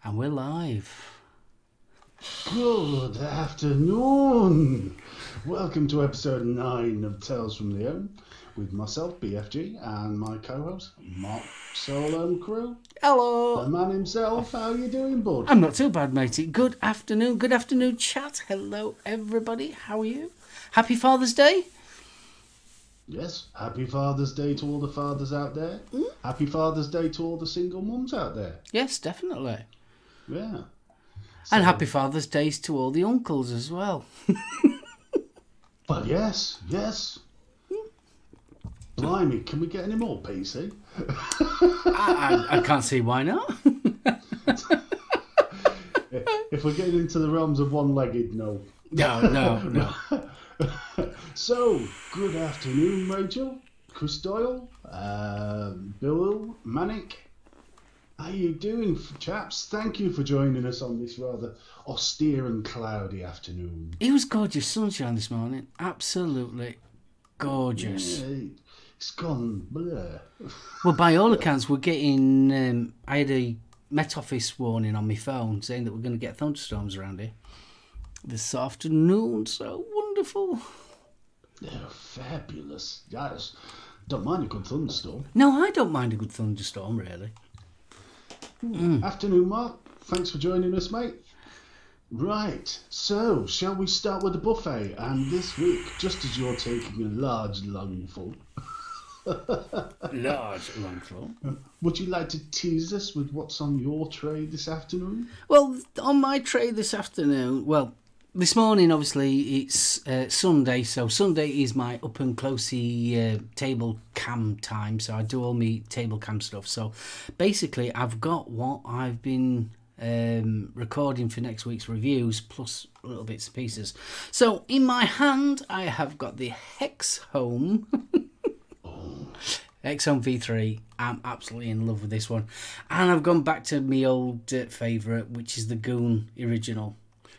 And we're live. Good afternoon. Welcome to episode 9 of Tales from the Ohm with myself, BFG, and my co-host, Mark SoulOhm Crew. Hello. The man himself. How you doing, bud? I'm not too bad, matey. Good afternoon, chat. Hello, everybody. How are you? Happy Father's Day. Yes, happy Father's Day to all the fathers out there. Happy Father's Day to all the single mums out there. Yes, definitely. Yeah. And happy Father's Days to all the uncles as well. Well, yes. Blimey, can we get any more PC? I can't see why not. If we're getting into the realms of one-legged, no. No. So, good afternoon, Rachel, Chris Doyle, Bill, Manic. How you doing, chaps? Thank you for joining us on this rather austere and cloudy afternoon. It was gorgeous sunshine this morning. Absolutely gorgeous. Yeah, it's gone blur. Well, by all accounts, we're getting... I had a Met Office warning on my phone saying that we're going to get thunderstorms around here this afternoon. So wonderful. They're fabulous. Yes. Don't mind a good thunderstorm. No, I don't mind a good thunderstorm, really. Afternoon, Mark. Thanks for joining us, mate. Right, so shall we start with the buffet? And this week, just as you're taking a large lungful, would you like to tease us with what's on your tray this afternoon? Well, on my tray this afternoon, this morning, obviously, it's Sunday, so Sunday is my up and closey table cam time, so I do all my table cam stuff. So basically, I've got what I've been recording for next week's reviews, plus little bits and pieces. So in my hand, I have got the SoulOhm. SoulOhm V3. I'm absolutely in love with this one. And I've gone back to my old favourite, which is the Goon original.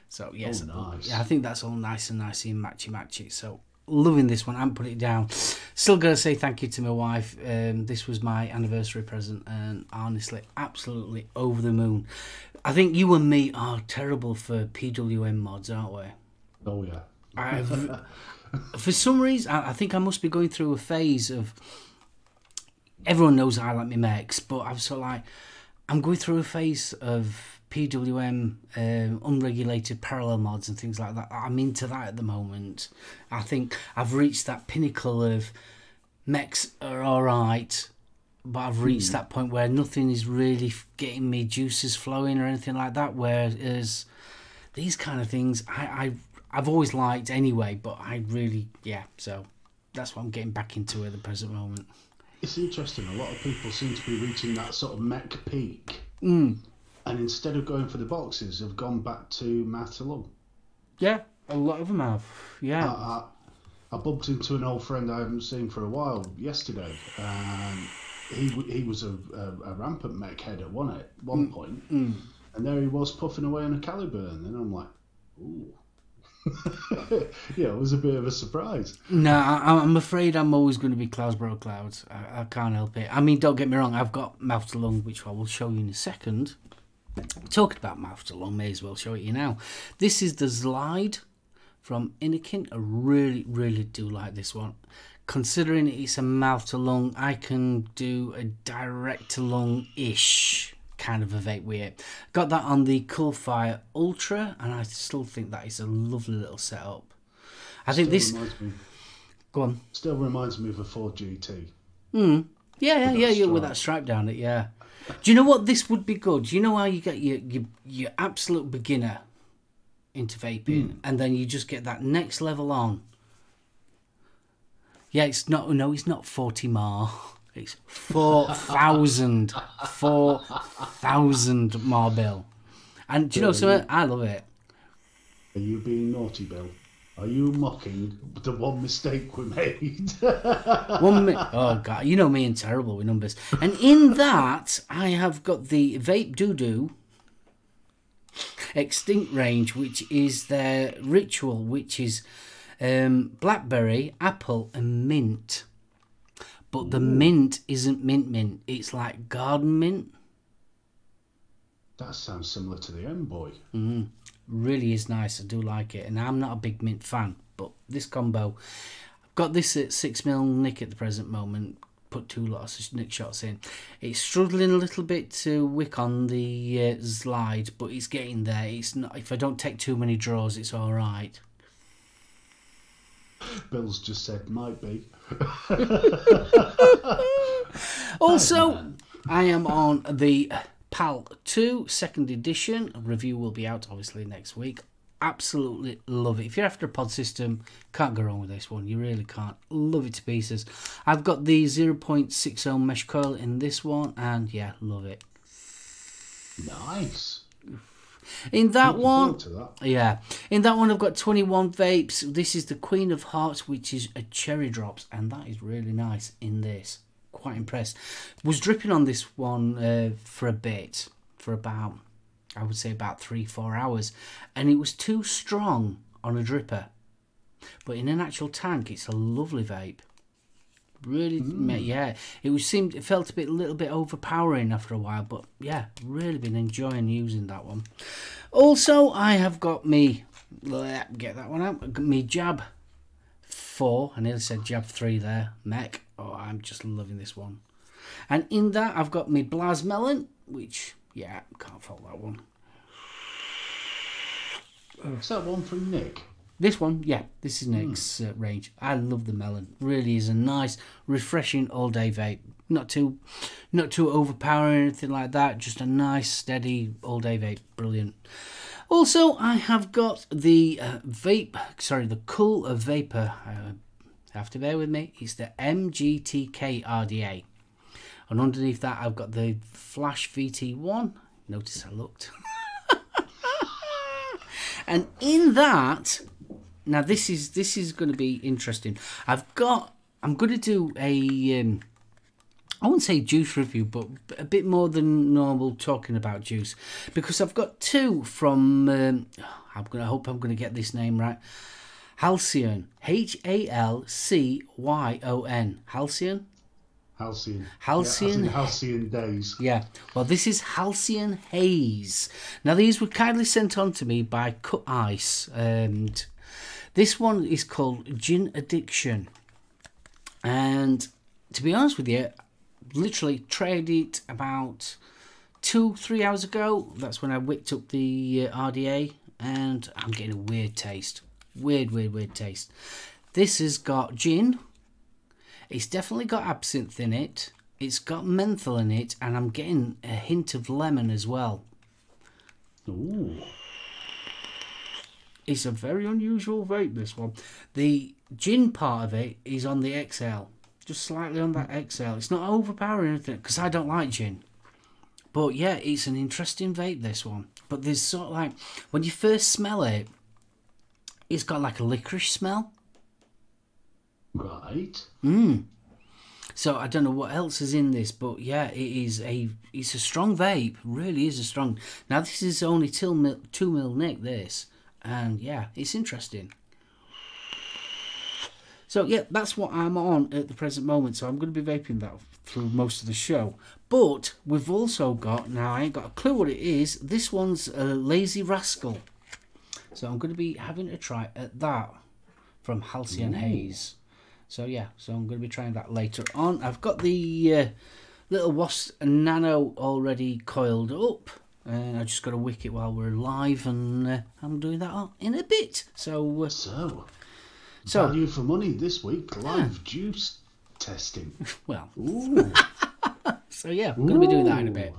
So yes, nice. Yeah, I think that's all nice and matchy. So loving this one. I haven't put it down. Still got to say thank you to my wife. This was my anniversary present, and honestly, absolutely over the moon. I think you and me are terrible for PWM mods, aren't we? Oh yeah. For some reason, I think I must be going through a phase of. Everyone knows I like my mechs, but I'm going through a phase of PWM, unregulated parallel mods and things like that. I'm into that at the moment. I think I've reached that pinnacle of mechs are alright, but I've reached that point where nothing is really getting me juices flowing or anything like that, whereas these kind of things I've always liked anyway, but I really, so that's what I'm getting back into at the present moment. It's interesting, a lot of people seem to be reaching that sort of mech peak. And instead of going for the boxes, have gone back to mouth to lung. Yeah, a lot of them have. Yeah. I bumped into an old friend I haven't seen for a while yesterday, and he was a rampant mech head at one point, and there he was puffing away on a Caliburn, and I'm like, ooh. Yeah, it was a bit of a surprise. No, I'm afraid I'm always going to be clouds bro clouds. I can't help it. I mean, don't get me wrong, I've got mouth to lung, which I will show you in a second. Talking about mouth to lung, may as well show it you now. This is the Slide from Innikin. I really do like this one. Considering it's a mouth to lung, I can do a direct to lung ish kind of a vape with it. Got that on the Coolfire Ultra, and I still think that is a lovely little setup. I think this. Go on. Still reminds me of a Ford GT. Yeah, with that stripe down it. Yeah. Do you know what this would be good? Do you know how you get your absolute beginner into vaping, and then you just get that next level on? Yeah, it's not 40 mar. It's 4,000 mar bill. And do you know something? I love it. Are you being naughty, Bill? Are you mocking the one mistake we made? Oh, God. You know me and terrible with numbers. And in that, I have got the Vape Doo-Doo Extinct range, which is their Ritual, which is blackberry, apple, and mint. But the mint isn't mint. It's like garden mint. That sounds similar to the M-Boy. Really is nice. I do like it. And I'm not a big mint fan, but this combo, I've got this at 6mm nick at the present moment. Put 2 lots of nick shots in. It's struggling a little bit to wick on the slide, but it's getting there. It's not. If I don't take too many draws, it's all right. Bill's just said might be. Also, I am on the PAL 2 2nd edition. A review will be out obviously next week. Absolutely love it. If you're after a pod system, can't go wrong with this one. You really can't. Love it to pieces. I've got the 0.60 mesh coil in this one, and yeah, love it. Nice. In that one, that. yeah, in that one I've got 21 vapes. This is the Queen of Hearts, which is a cherry drops, and that is really nice in this. Quite impressed. Was dripping on this one for a bit, for about, I would say about 3-4 hours, and it was too strong on a dripper. But in an actual tank, it's a lovely vape. Really, yeah. It felt a little bit overpowering after a while, but yeah, really been enjoying using that one. Also, I have got me, get that one out, me Jab 4. I nearly said Jab 3 there. Mech. Oh, I'm just loving this one. And in that, I've got me Blaz Melon, which, yeah, can't fault that one. Is that one from Nick? This one, yeah, this is Nick's range. I love the melon. Really is a nice, refreshing all-day vape. Not too overpowering or anything like that. Just a nice, steady all-day vape. Brilliant. Also, I have got the the Cool Vapor. Have to bear with me. It's the MGTK RDA. And underneath that, I've got the Flash VT1. Notice I looked. And in that, now this is going to be interesting. I'm going to do a I wouldn't say juice review, but a bit more than normal talking about juice, because I've got 2 from I hope I'm going to get this name right. Halcyon, Halcyon, Halcyon. Halcyon. Halcyon. Yeah, Halcyon days. Yeah. Well, this is Halcyon Haze. Now, these were kindly sent on to me by Cut Ice, and this one is called Gin Addiction. And to be honest with you, literally tried it about 2-3 hours ago. That's when I whipped up the RDA, and I'm getting a weird taste. Weird taste. This has got gin. It's definitely got absinthe in it. It's got menthol in it, and I'm getting a hint of lemon as well. Ooh. It's a very unusual vape, this one. The gin part of it is on the XL. Just slightly on that XL. It's not overpowering or anything, because I don't like gin. But yeah, it's an interesting vape, this one. But there's sort of like, when you first smell it, it's got like a licorice smell. Right. So I don't know what else is in this, but yeah, it's a strong vape. Really is a strong. Now this is only 2mm nick, this, and yeah, it's interesting. So yeah, that's what I'm on at the present moment. So I'm going to be vaping that through most of the show. But we've also got, now I ain't got a clue what it is. This one's a Lazy Rascal. So I'm going to be having a try at that from Halcyon Haze. So yeah, so I'm going to be trying that later on. I've got the little Wasp Nano already coiled up. And I just got to wick it while we're live, and I'm doing that in a bit. So value for money this week, live juice testing. Well, ooh. So yeah, I'm going to be doing that in a bit.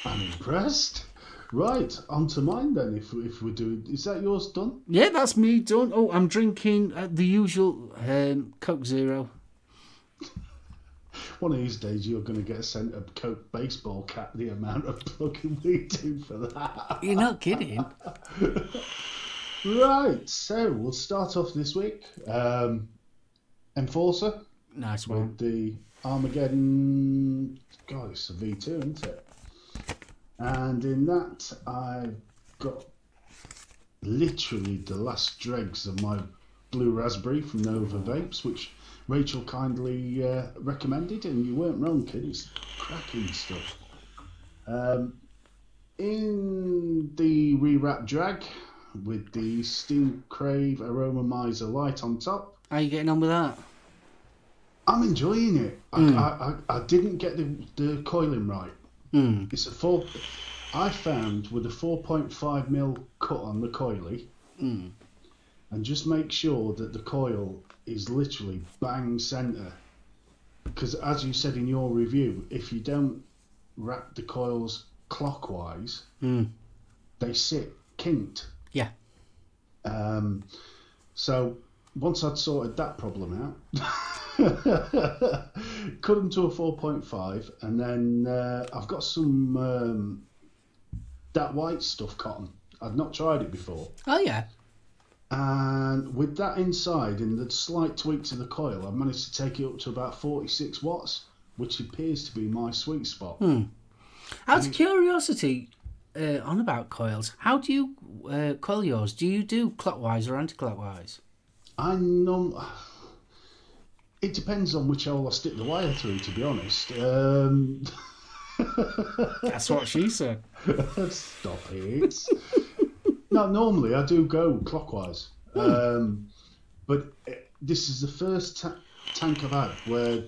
I'm impressed. Right, on to mine then. If we're doing, is that yours done? Yeah, that's me done. Oh, I'm drinking the usual Coke Zero. One of these days you're going to get sent a Coke baseball cap. The amount of plugging we do for that. You're not kidding. Right, so we'll start off this week. Enforcer. Nice one. With the Armageddon. God, it's a V2, isn't it? And in that, I've got literally the last dregs of my blue raspberry from Nova Vapes, which Rachel kindly recommended, and you weren't wrong, kid. It's cracking stuff. In the rewrap drag with the Steam Crave Aromizer light on top. How are you getting on with that? I'm enjoying it. I didn't get the coiling right. It's I found with a 4.5mm cut on the coilie, and just make sure that the coil is literally bang centre. Because as you said in your review, if you don't wrap the coils clockwise, they sit kinked. Yeah. So once I'd sorted that problem out, cut them to a 4.5, and then I've got some that white stuff cotton. I'd not tried it before. Oh yeah. And with that inside and the slight tweak to the coil, I've managed to take it up to about 46 watts, which appears to be my sweet spot. Out of curiosity, on about coils, how do you coil yours? Do you do clockwise or anti-clockwise? It depends on which hole I stick the wire through, to be honest. That's what she said. Stop it. No, normally I do go clockwise. But this is the first tank I've had where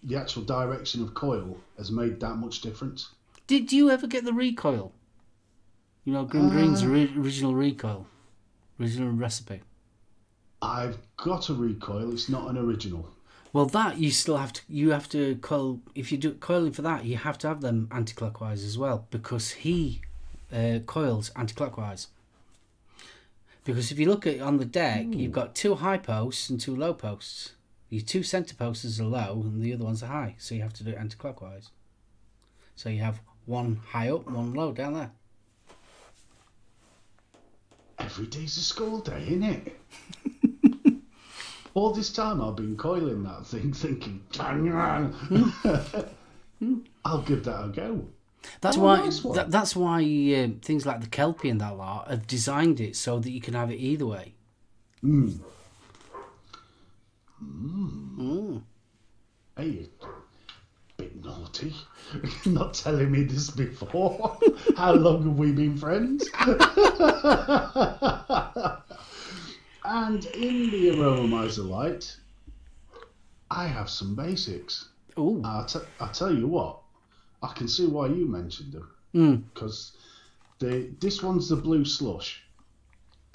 the actual direction of coil has made that much difference. Did you ever get the recoil? You know, Green's original recoil, original recipe. I've got a recoil. It's not an original. Well, that you still have to. You have to coil. If you do coiling for that, you have to have them anti-clockwise as well, because he coils anti-clockwise. Because if you look at on the deck, you've got 2 high posts and 2 low posts. Your 2 centre posts are low and the other ones are high, so you have to do it anti-clockwise. So you have 1 high up, 1 low down there. Every day's a school day, innit? All this time I've been coiling that thing, thinking, I'll give that a go. That's why. That's why things like the Kelpie and that lot have designed it so that you can have it either way. Hey, bit naughty. Not telling me this before. How long have we been friends? And in the Aromizer light, I have some basics. Ooh. I'll tell you what. I can see why you mentioned them. Because this one's the blue slush,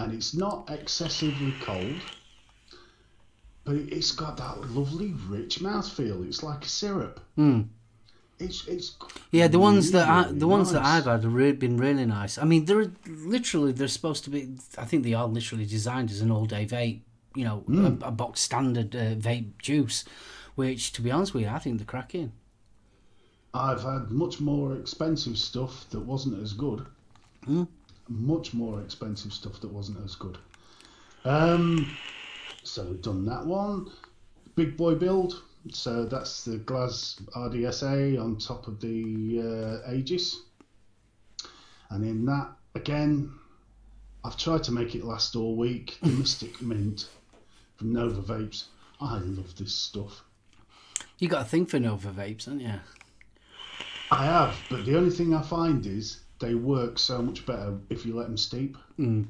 and it's not excessively cold, but it's got that lovely rich mouthfeel. It's like a syrup. It's yeah, the ones that nice. that I've had have been really nice. I mean, they're supposed to be. I think they are literally designed as an all-day vape. You know, a box standard vape juice, which, to be honest with you, I think they're cracking. I've had much more expensive stuff that wasn't as good. Much more expensive stuff that wasn't as good. So we've done that one. Big boy build. So that's the Glaz RDSA on top of the Aegis. And in that, again, I've tried to make it last all week. The Mystic Mint from Nova Vapes. I love this stuff. You got a thing for Nova Vapes, haven't you? I have, but the only thing I find is they work so much better if you let them steep. You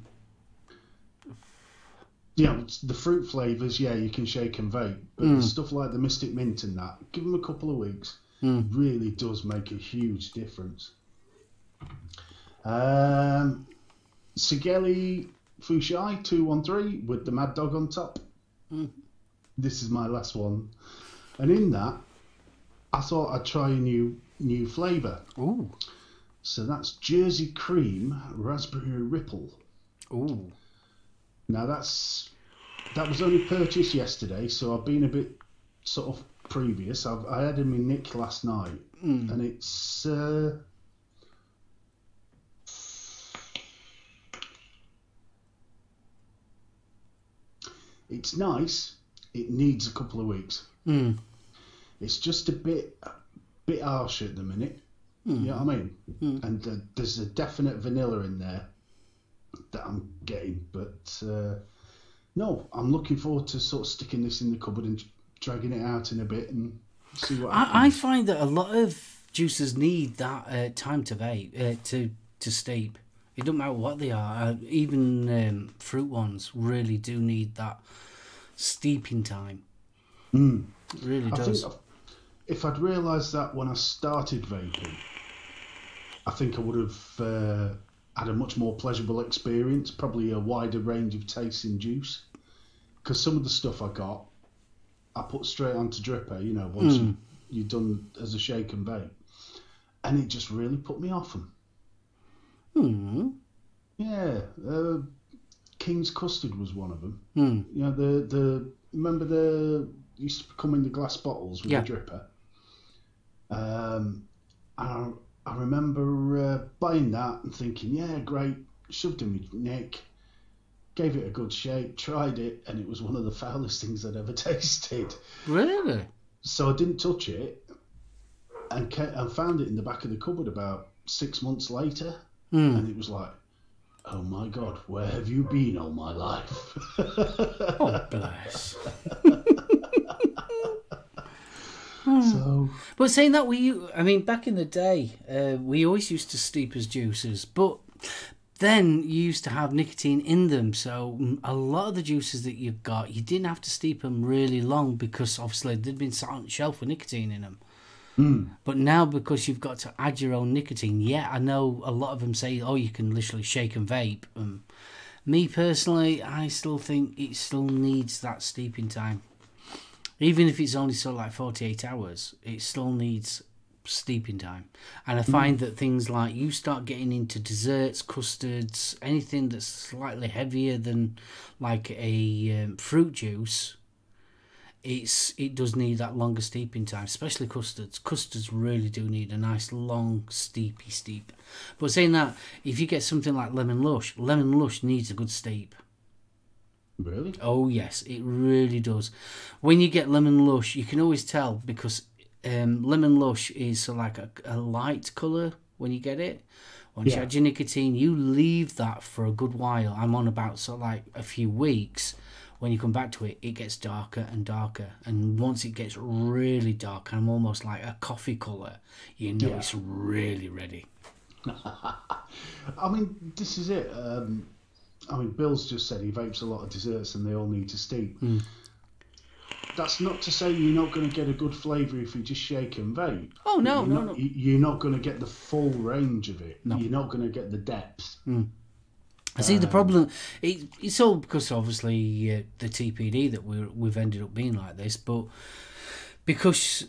know, the fruit flavours, yeah, you can shake and vape, but the stuff like the Mystic Mint and that, give them a couple of weeks, really does make a huge difference. Sigeli Fushai 213 with the Mad Dog on top. This is my last one. And in that, I thought I'd try a new flavour. Ooh. So that's Jersey Cream Raspberry Ripple. Ooh. Now that was only purchased yesterday, so I've been a bit sort of previous. I had them in Nick last night, and it's nice. It needs a couple of weeks. It's just a bit harsh at the minute. You know what I mean? And there's a definite vanilla in there that I'm getting, but no, I'm looking forward to sort of sticking this in the cupboard and dragging it out in a bit and see what happens. I find that a lot of juicers need that time to vape, to steep. It doesn't matter what they are. Even fruit ones really do need that steeping time. It really does. I think if I'd realised that when I started vaping, I think I would have had a much more pleasurable experience, probably a wider range of tastes in juice. Because some of the stuff I got, I put straight onto dripper, you know, once you're done as a shake and vape. And it just really put me off them. Yeah. King's Custard was one of them. You know, remember used to come in the glass bottles with the dripper? I remember buying that and thinking, yeah, great, shoved in my neck, gave it a good shake, tried it, and it was one of the foulest things I'd ever tasted. Really? So I didn't touch it, and found it in the back of the cupboard about 6 months later, and it was like, oh my God, where have you been all my life? Oh, bless. But saying that, back in the day, we always used to steep as juices, but then you used to have nicotine in them, so a lot of the juices that you've got, you didn't have to steep them really long because obviously they'd been sat on the shelf with nicotine in them. But now, because you've got to add your own nicotine, I know a lot of them say, oh, you can literally shake and vape. Me personally, I still think it still needs that steeping time. Even if it's only sort of like 48 hours, it still needs steeping time. And I find that things like, you start getting into desserts, custards, anything that's slightly heavier than like a fruit juice, it does need that longer steeping time, especially custards. Custards really do need a nice long steep. But saying that, if you get something like lemon lush needs a good steep. Really? Oh yes, it really does. When you get lemon lush, you can always tell, because lemon lush is like a light colour when you get it. Once you add your nicotine, you leave that for a good while. I'm on about sort of like a few weeks. When you come back to it, it gets darker and darker. And once it gets really dark, and almost like a coffee colour, you know it's really ready. I mean, this is it. Bill's just said he vapes a lot of desserts and they all need to steep. That's not to say you're not going to get a good flavour if you just shake and vape. Oh, no. You're not going to get the full range of it. No. You're not going to get the depth. I see the problem. It's all because obviously the TPD that we've ended up being like this, but because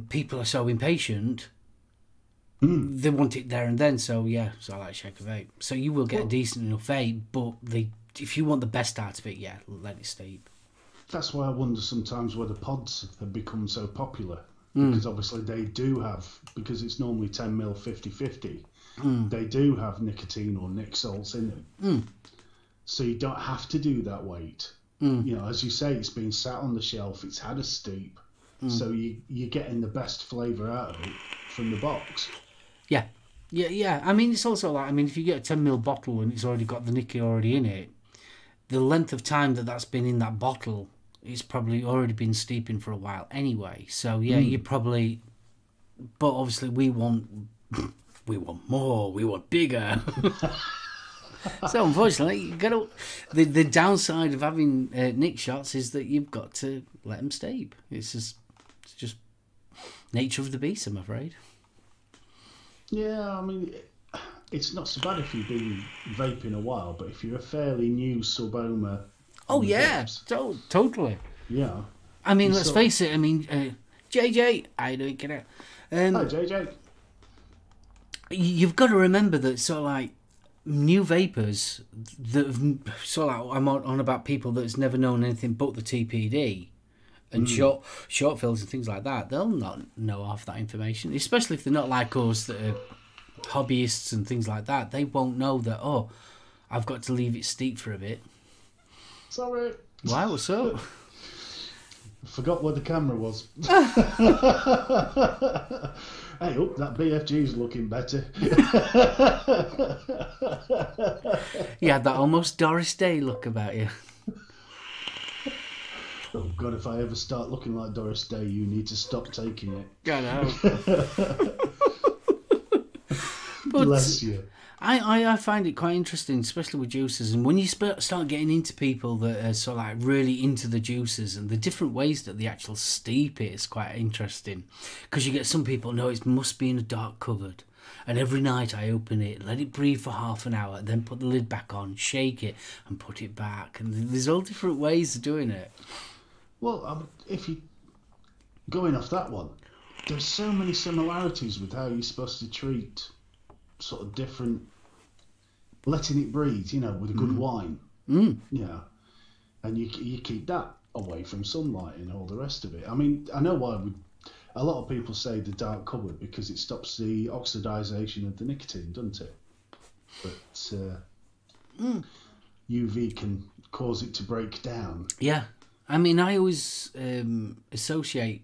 people are so impatient, they want it there and then. So I like shake a vape. So you will get a decent enough vape, but if you want the best out of it, let it steep. That's why I wonder sometimes whether pods have become so popular, because obviously they do have, because it's normally 10ml 50/50. They do have nicotine or nic salts in them, so you don't have to do that weight. You know, as you say, it's been sat on the shelf, it's had a steep, so you're getting the best flavour out of it from the box. Yeah. I mean, it's also like, if you get a 10ml bottle and it's already got the nicky already in it, the length of time that's been in that bottle, it's probably already been steeping for a while anyway. So you probably, but obviously we want more, we want bigger. So unfortunately, you got the downside of having nick shots is that you've got to let them steep. It's just nature of the beast, I'm afraid. Yeah, I mean, it's not so bad if you've been vaping a while, but if you're a fairly new SoulOhmer... Oh, yeah, totally. Yeah. I mean, let's face it, JJ, how you doing, kiddo? Hi, JJ. You've got to remember that sort of like new vapors, that sort of like, I'm on about people that's never known anything but the TPD and short fills and things like that. They'll not know half that information, especially if they're not like us that are hobbyists and things like that. They won't know that, I've got to leave it steep for a bit. Sorry. Why? What's up? Forgot where the camera was. Hey, that BFG's looking better. You had that almost Doris Day look about you. Oh God, if I ever start looking like Doris Day, you need to stop taking it. I know. But Bless you. I find it quite interesting, especially with juices, and when you start getting into people that are sort of like really into the juices and the different ways that they actually steep it is quite interesting, because you get some people, no, it must be in a dark cupboard, and every night I open it, let it breathe for half an hour, then put the lid back on, shake it, and put it back, and there's all different ways of doing it. Well, if you going off that one, there's so many similarities with how you're supposed to treat sort of different, letting it breathe, with a good wine, and you keep that away from sunlight and all the rest of it. I mean, I know why a lot of people say the dark cupboard, because it stops the oxidization of the nicotine, doesn't it? But UV can cause it to break down. Yeah, I mean, I always associate,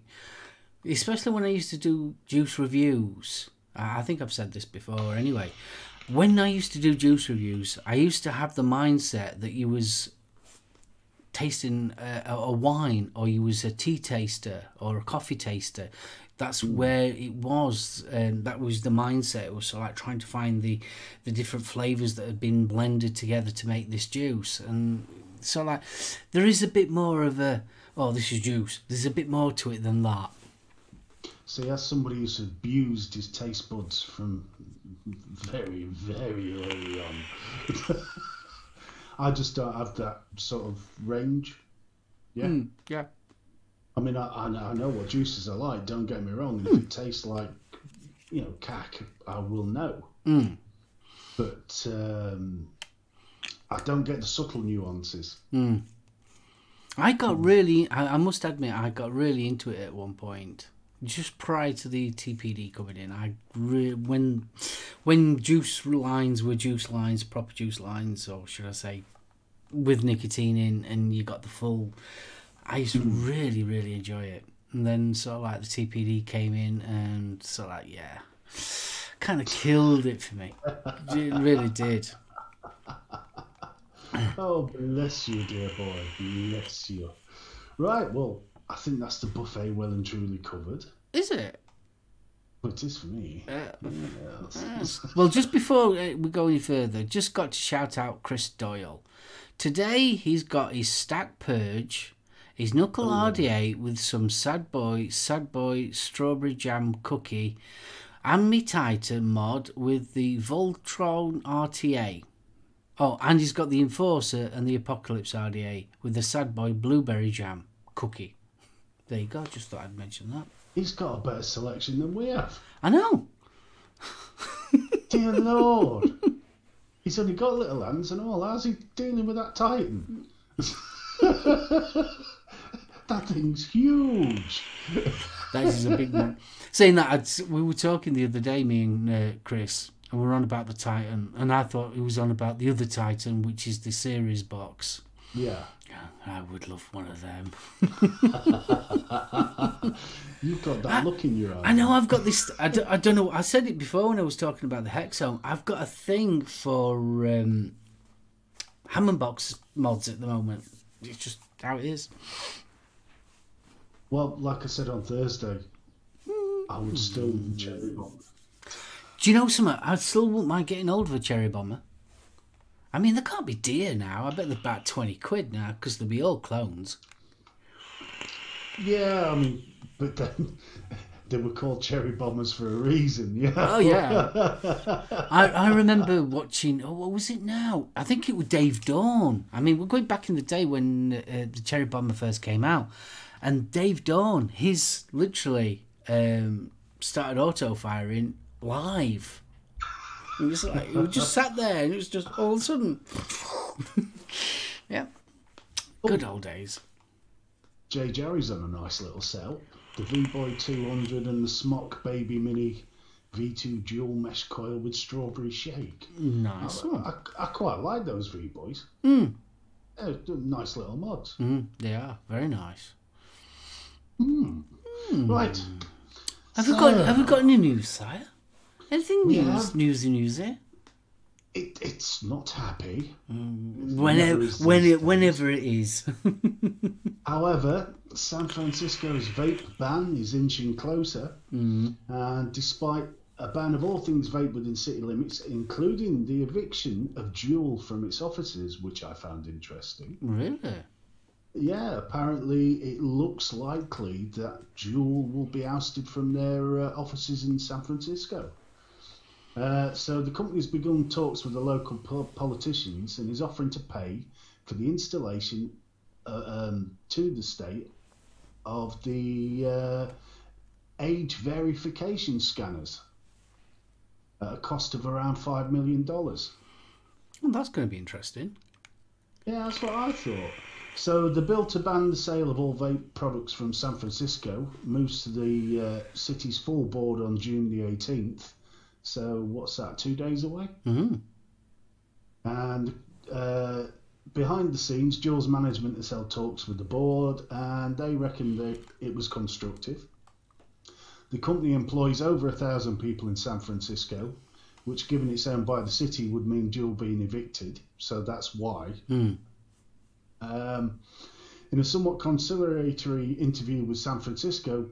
especially when I used to do juice reviews. I think I've said this before anyway. When I used to do juice reviews, I used to have the mindset that you was tasting a wine, or you was a tea taster or a coffee taster. That's where it was, and that was the mindset. It was sort of like trying to find the different flavours that had been blended together to make this juice. And so like there is a bit more of a, oh, this is juice. There's a bit more to it than that. See, as somebody who's abused his taste buds from very, very early on, I just don't have that sort of range. Yeah. Yeah. I mean, I know what juices are like, don't get me wrong. If it tastes like, cack, I will know. But I don't get the subtle nuances. I got really, I must admit, I got really into it at one point. Just prior to the TPD coming in, when juice lines were juice lines, proper juice lines, or should I say, with nicotine in, and you got the full, I used to really, really enjoy it. And then sort of like the TPD came in, and sort of like, yeah, kind of killed it for me. It really did. Oh, bless you, dear boy, bless you. Right, well, I think that's the buffet well and truly covered. Is it? Well, it is for me. Yes. Well, just before we go any further, just got to shout out Chris Doyle. Today he's got his Stack Purge, his Knuckle RDA with some Sad Boy strawberry jam cookie, and me Titan mod with the Voltron RTA. Oh, and he's got the Enforcer and the Apocalypse RDA with the Sad Boy blueberry jam cookie. There you go, just thought I'd mention that. He's got a better selection than we have. I know. Dear Lord. He's only got little hands and all. How's he dealing with that Titan? That thing's huge. That is a big one. Saying that, we were talking the other day, me and Chris, and we were on about the Titan, and I thought he was on about the other Titan, which is the series box. Yeah. I would love one of them. You've got that look in your eye. I know, I've got this. I don't know. I said it before when I was talking about the Hexome. I've got a thing for Hammond box mods at the moment. It's just how it is. Well, like I said on Thursday, I would still cherry bomb. Do you know something? I still wouldn't mind getting hold of a cherry bomber. I mean, they can't be dear now. I bet they're about 20 quid now, because they'll be all clones. Yeah, I mean, but then they were called cherry bombers for a reason, yeah. Oh, yeah. I remember watching, what was it now? I think it was Dave Dawn. I mean, we're going back in the day when the cherry bomber first came out. And Dave Dawn, he's literally started auto-firing live. It was like, we just sat there and it was just all of a sudden. Yeah. Good old days. Jay Jerry's on a nice little sell. The V-Boy 200 and the Smock Baby Mini V2 dual mesh coil with strawberry shake. Nice. I quite like those V-Boys. Mm. They're nice little mods. They are. Very nice. Right. Have we got any news, sire? Anything newsy? It's not happy. Whenever it is. However, San Francisco's vape ban is inching closer, and despite a ban of all things vape within city limits, including the eviction of Juul from its offices, which I found interesting. Really? Yeah, apparently it looks likely that Juul will be ousted from their offices in San Francisco. So the company has begun talks with the local politicians and is offering to pay for the installation to the state of the age verification scanners at a cost of around $5 million. Well, that's going to be interesting. Yeah, that's what I thought. So the bill to ban the sale of all vape products from San Francisco moves to the city's full board on June the 18th. So what's that, 2 days away? And behind the scenes, Juul's management has held talks with the board, and they reckon that it was constructive. The company employs over 1,000 people in San Francisco, which, given it's owned by the city, would mean Juul being evicted. So that's why. In a somewhat conciliatory interview with San Francisco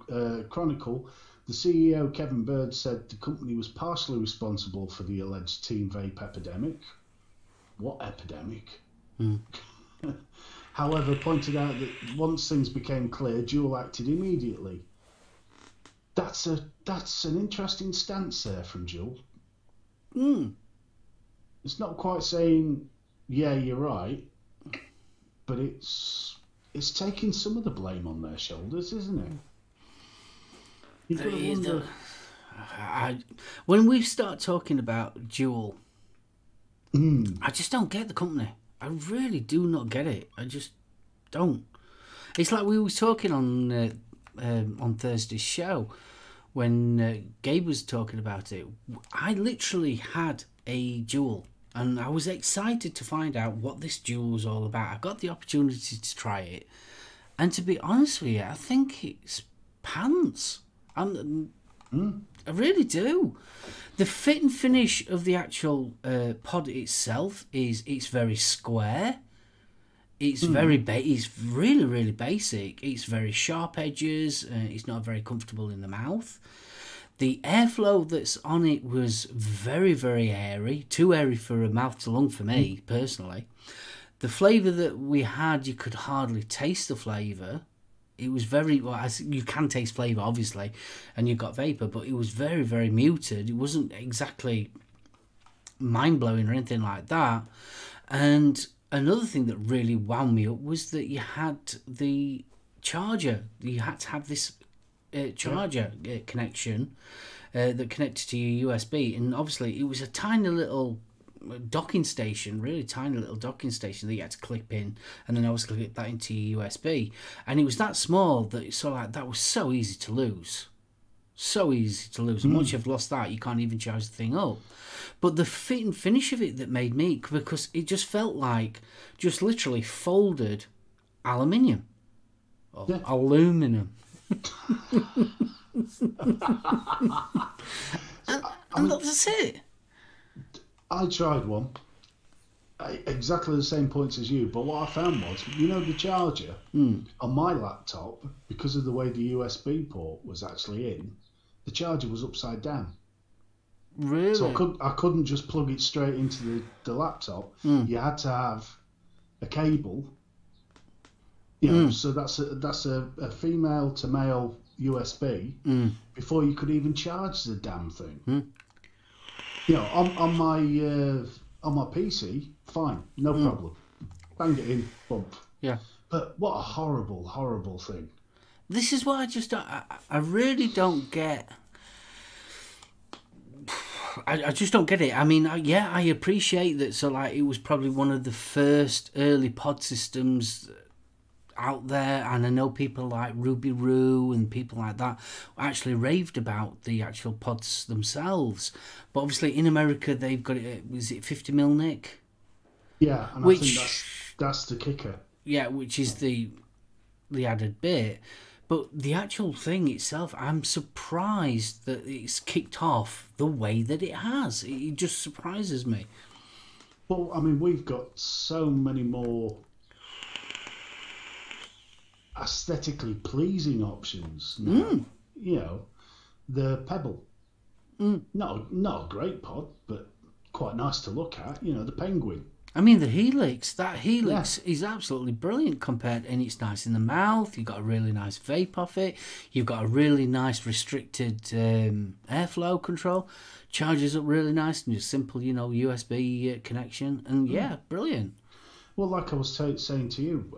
Chronicle, the CEO, Kevin Bird, said the company was partially responsible for the alleged teen vape epidemic. What epidemic? However, pointed out that once things became clear, Juul acted immediately. That's an interesting stance there from Juul. It's not quite saying, yeah, you're right, but it's taking some of the blame on their shoulders, isn't it? You've got to wonder. When we start talking about Juul, I just don't get the company. I really do not get it. I just don't. It's like we were talking on Thursday's show when Gabe was talking about it. I literally had a Juul, and I was excited to find out what this Juul was all about. I got the opportunity to try it, and to be honest with you, I think it's pants. I really do. The fit and finish of the actual pod itself it's very square. It's it's really, really basic. It's very sharp edges. It's not very comfortable in the mouth. The airflow that's on it was very, very airy. Too airy for a mouth to lung for me, personally. The flavour that we had, you could hardly taste the flavour. It was very, well, you can taste flavour, obviously, and you've got vapour, but it was very, very muted. It wasn't exactly mind-blowing or anything like that. And another thing that really wound me up was that you had the charger. You had to have this charger connection that connected to your USB, and obviously it was a tiny little docking station, really tiny little docking station that you had to clip in, and then obviously clip that into your USB, and it was that small that that was so easy to lose. And once you've lost that, you can't even charge the thing up. But the fit and finish of it that made me, because it just felt like just literally folded aluminium or aluminum. and that's it. I tried one, exactly the same points as you, but what I found was, the charger on my laptop, because of the way the USB port was actually in, the charger was upside down. Really? So I couldn't just plug it straight into the laptop. You had to have a cable. So that's a female to male USB before you could even charge the damn thing. On my PC, fine, no problem. Bang it in, bump. Yeah. But what a horrible, horrible thing. This is what I really don't get. I just don't get it. I mean, I appreciate that. So, it was probably one of the first early pod systems out there, and I know people like Ruby Roo and people like that actually raved about the actual pods themselves. But obviously in America they've got it. Was it 50mm Nick? Yeah, and I think that's the kicker. Yeah, which is the added bit. But the actual thing itself, I'm surprised that it's kicked off the way that it has. It just surprises me. Well, I mean, we've got so many more aesthetically pleasing options now. You know, the Pebble. Not a great pod, but quite nice to look at. You know, the Penguin. I mean, the Helix, that Helix is absolutely brilliant compared, and it's nice in the mouth. You've got a really nice vape off it. You've got a really nice restricted airflow control. Charges up really nice and just simple, you know, USB connection. And yeah, brilliant. Well, like I was saying to you,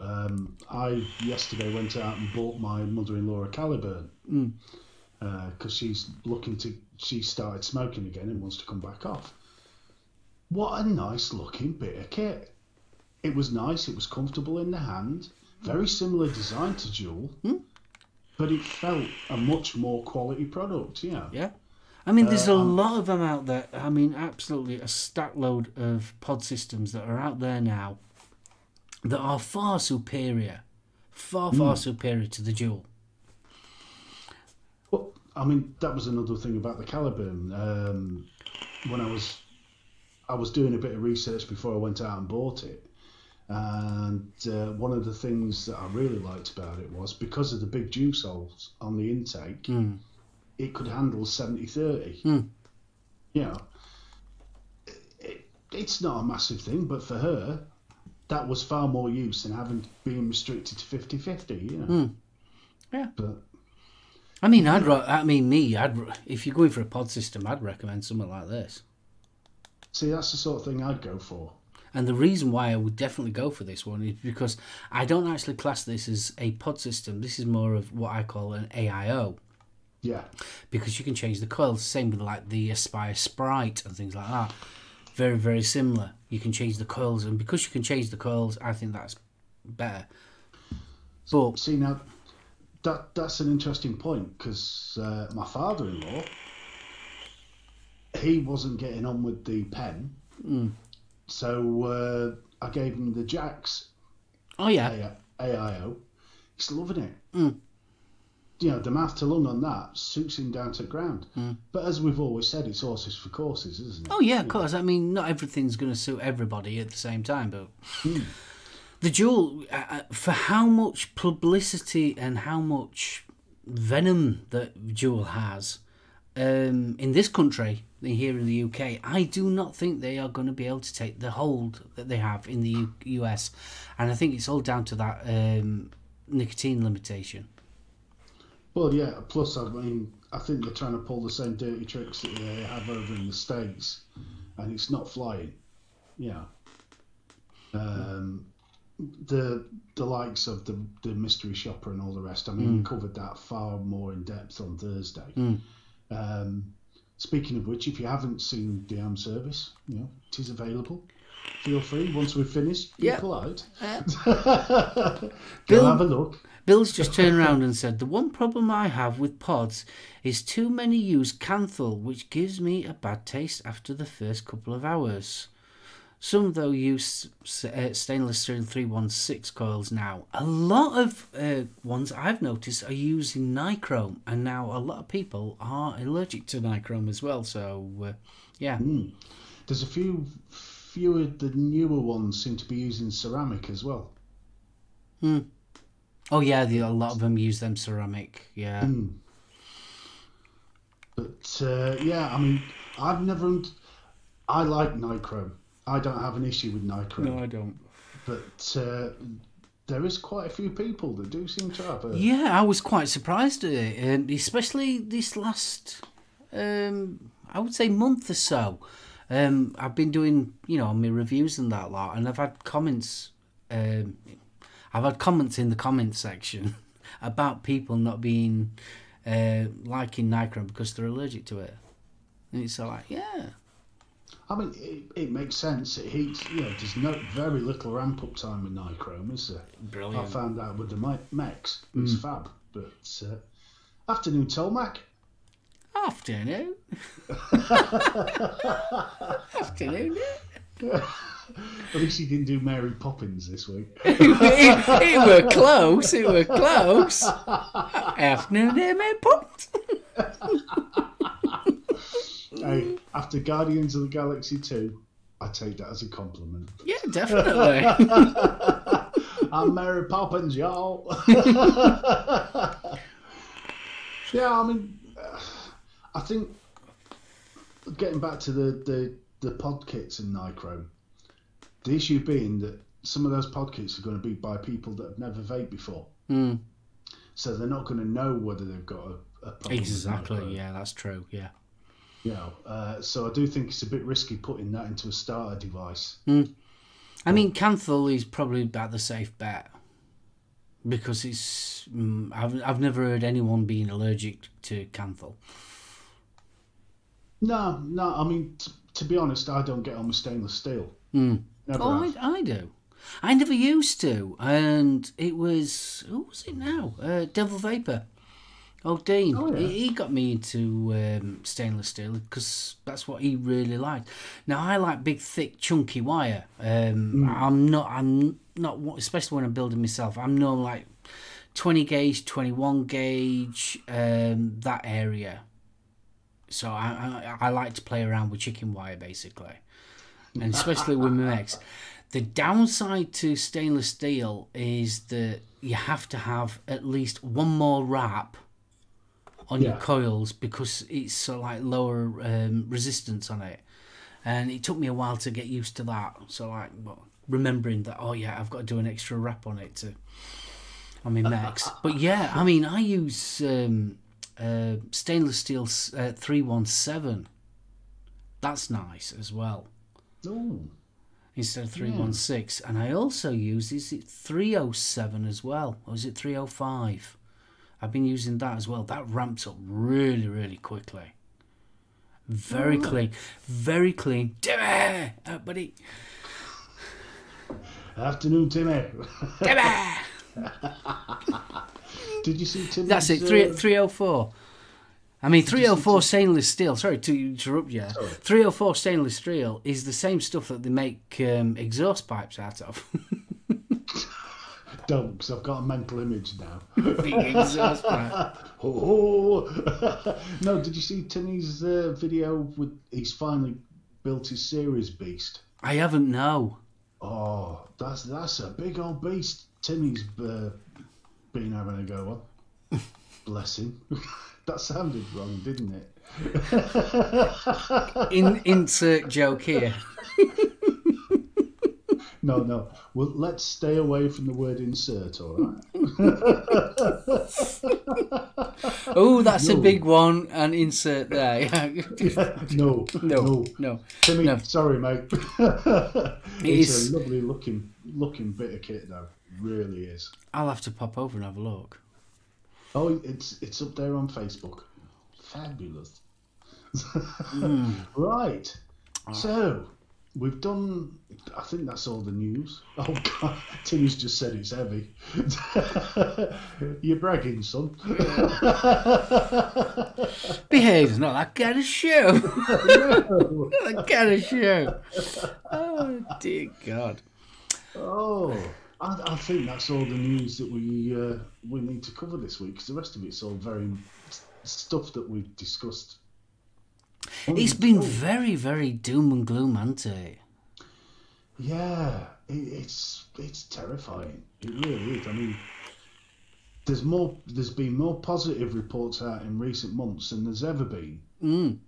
I yesterday went out and bought my mother-in-law a Caliburn because she started smoking again and wants to come back off. What a nice looking bit of kit. It was nice, it was comfortable in the hand, very similar design to Juul, but it felt a much more quality product, Yeah. I mean, there's a lot of them out there. I mean, absolutely a stack load of pod systems that are out there now that are far superior, far superior to the Juul. Well, I mean, that was another thing about the Caliburn. When I was doing a bit of research before I went out and bought it, and one of the things that I really liked about it was because of the big juice holes on the intake, it could handle 70-30. You know, it's not a massive thing, but for her, that was far more use than being restricted to 50-50. You know, yeah. But I mean, if you're going for a pod system, I'd recommend something like this. See, that's the sort of thing I'd go for. And the reason why I would definitely go for this one is because I don't actually class this as a pod system. This is more of what I call an AIO. Yeah. Because you can change the coils. Same with like the Aspire Sprite and things like that. Very, very similar. You can change the coils. And because you can change the coils, I think that's better. But see, now, that's an interesting point because my father-in-law, he wasn't getting on with the pen, so I gave him the Jax. Oh yeah, AIO. He's loving it. You know, the mouth to lung on that suits him down to the ground. But as we've always said, it's horses for courses, isn't it? Oh yeah, of course. I mean, not everything's going to suit everybody at the same time, but the Juul, for how much publicity and how much venom that Juul has in this country, here in the UK, I do not think they are going to be able to take the hold that they have in the US, and I think it's all down to that nicotine limitation. Well, yeah. Plus, I mean, I think they're trying to pull the same dirty tricks that they have over in the States, and it's not flying. Yeah. The likes of the mystery shopper and all the rest. I mean, we covered that far more in depth on Thursday. Speaking of which, if you haven't seen the Arm Service, you know, it is available. Feel free, once we've finished, be polite. Go have a look. Bill's just turned around and said, the one problem I have with pods is too many use Canthal, which gives me a bad taste after the first couple of hours. Some, though, use stainless steel 316 coils now. A lot of ones I've noticed are using nichrome, and now a lot of people are allergic to nichrome as well. So, yeah. There's a few of the newer ones seem to be using ceramic as well. Oh, yeah, a lot of them use them ceramic, yeah. But, yeah, I mean, I like nichrome. I don't have an issue with nichrome. No, I don't. But there is quite a few people that do seem to have it. Yeah, I was quite surprised at it, especially this last, I would say, month or so. I've been doing, you know, my reviews and that lot, and I've had comments. I've had comments in the comments section about people not being liking nichrome because they're allergic to it, and it's like, yeah. I mean, it makes sense. It heats, you know, there's very little ramp up time with nichrome, is there? Brilliant. I found out with the mechs. It's fab. But afternoon, Tolmac. Afternoon. Afternoon. At least you didn't do Mary Poppins this week. it were close. It were close. Afternoon, Mary Poppins. Hey, after Guardians of the Galaxy 2, I take that as a compliment. Yeah, definitely. I'm Mary Poppins, y'all. Yeah, I mean, I think getting back to the pod kits and Nichrome, the issue being that some of those pod kits are going to be by people that have never vaped before. So they're not going to know whether they've got a problem. Exactly, yeah, that's true, yeah. You know, so I do think it's a bit risky putting that into a starter device. I mean, Canthal is probably about the safe bet because it's. I've never heard anyone being allergic to Canthal. No. I mean, to be honest, I don't get on with stainless steel. Never have. I do. I never used to, and it was who was it now? Devil Vapor. Oh, Dean. Oh, yeah. He got me into stainless steel because that's what he really liked. Now I like big, thick, chunky wire. I'm not, especially when I'm building myself. I'm no like 20 gauge, 21 gauge, that area. So I like to play around with chicken wire basically, and especially with my mechs. The downside to stainless steel is that you have to have at least one more wrap on your coils because it's sort of like lower resistance on it, and it took me a while to get used to that. So like remembering that, oh yeah, I've got to do an extra wrap on it on my mechs. But yeah, I mean, I use stainless steel 317. That's nice as well. Ooh. Instead of 316, and I also use, is it 307 as well, or is it 305? I've been using that as well. That ramps up really, really quickly. Very clean. Very clean. Timmy! Buddy. Afternoon, Timmy. Timmy! Did you see Timmy's... That's it, 304. I mean, 304 stainless steel, sorry to interrupt you. Sorry. 304 stainless steel is the same stuff that they make exhaust pipes out of. Don't, because I've got a mental image now. Big exhaust pipe. No, did you see Timmy's video with he's finally built his series beast? I haven't, no. Oh, that's a big old beast Timmy's been having a go on. Bless him. That sounded wrong, didn't it? Insert joke here. No. Well, let's stay away from the word insert, all right? Oh, that's a big one, and insert there. No. Timmy, no. Sorry, mate. It's a lovely looking bit of kit, though. It really is. I'll have to pop over and have a look. Oh, it's up there on Facebook. Fabulous. Right. So, we've done... I think that's all the news. Oh, God. Timmy's just said it's heavy. You're bragging, son. Behave. It's not that kind of show. No. Not that kind of show. Oh, dear God. Oh... I think that's all the news that we need to cover this week, because the rest of it's all very stuff that we've discussed. It's been very, very doom and gloom, hasn't it? Yeah, it's terrifying. It really is. I mean, there's been more positive reports out in recent months than there's ever been, and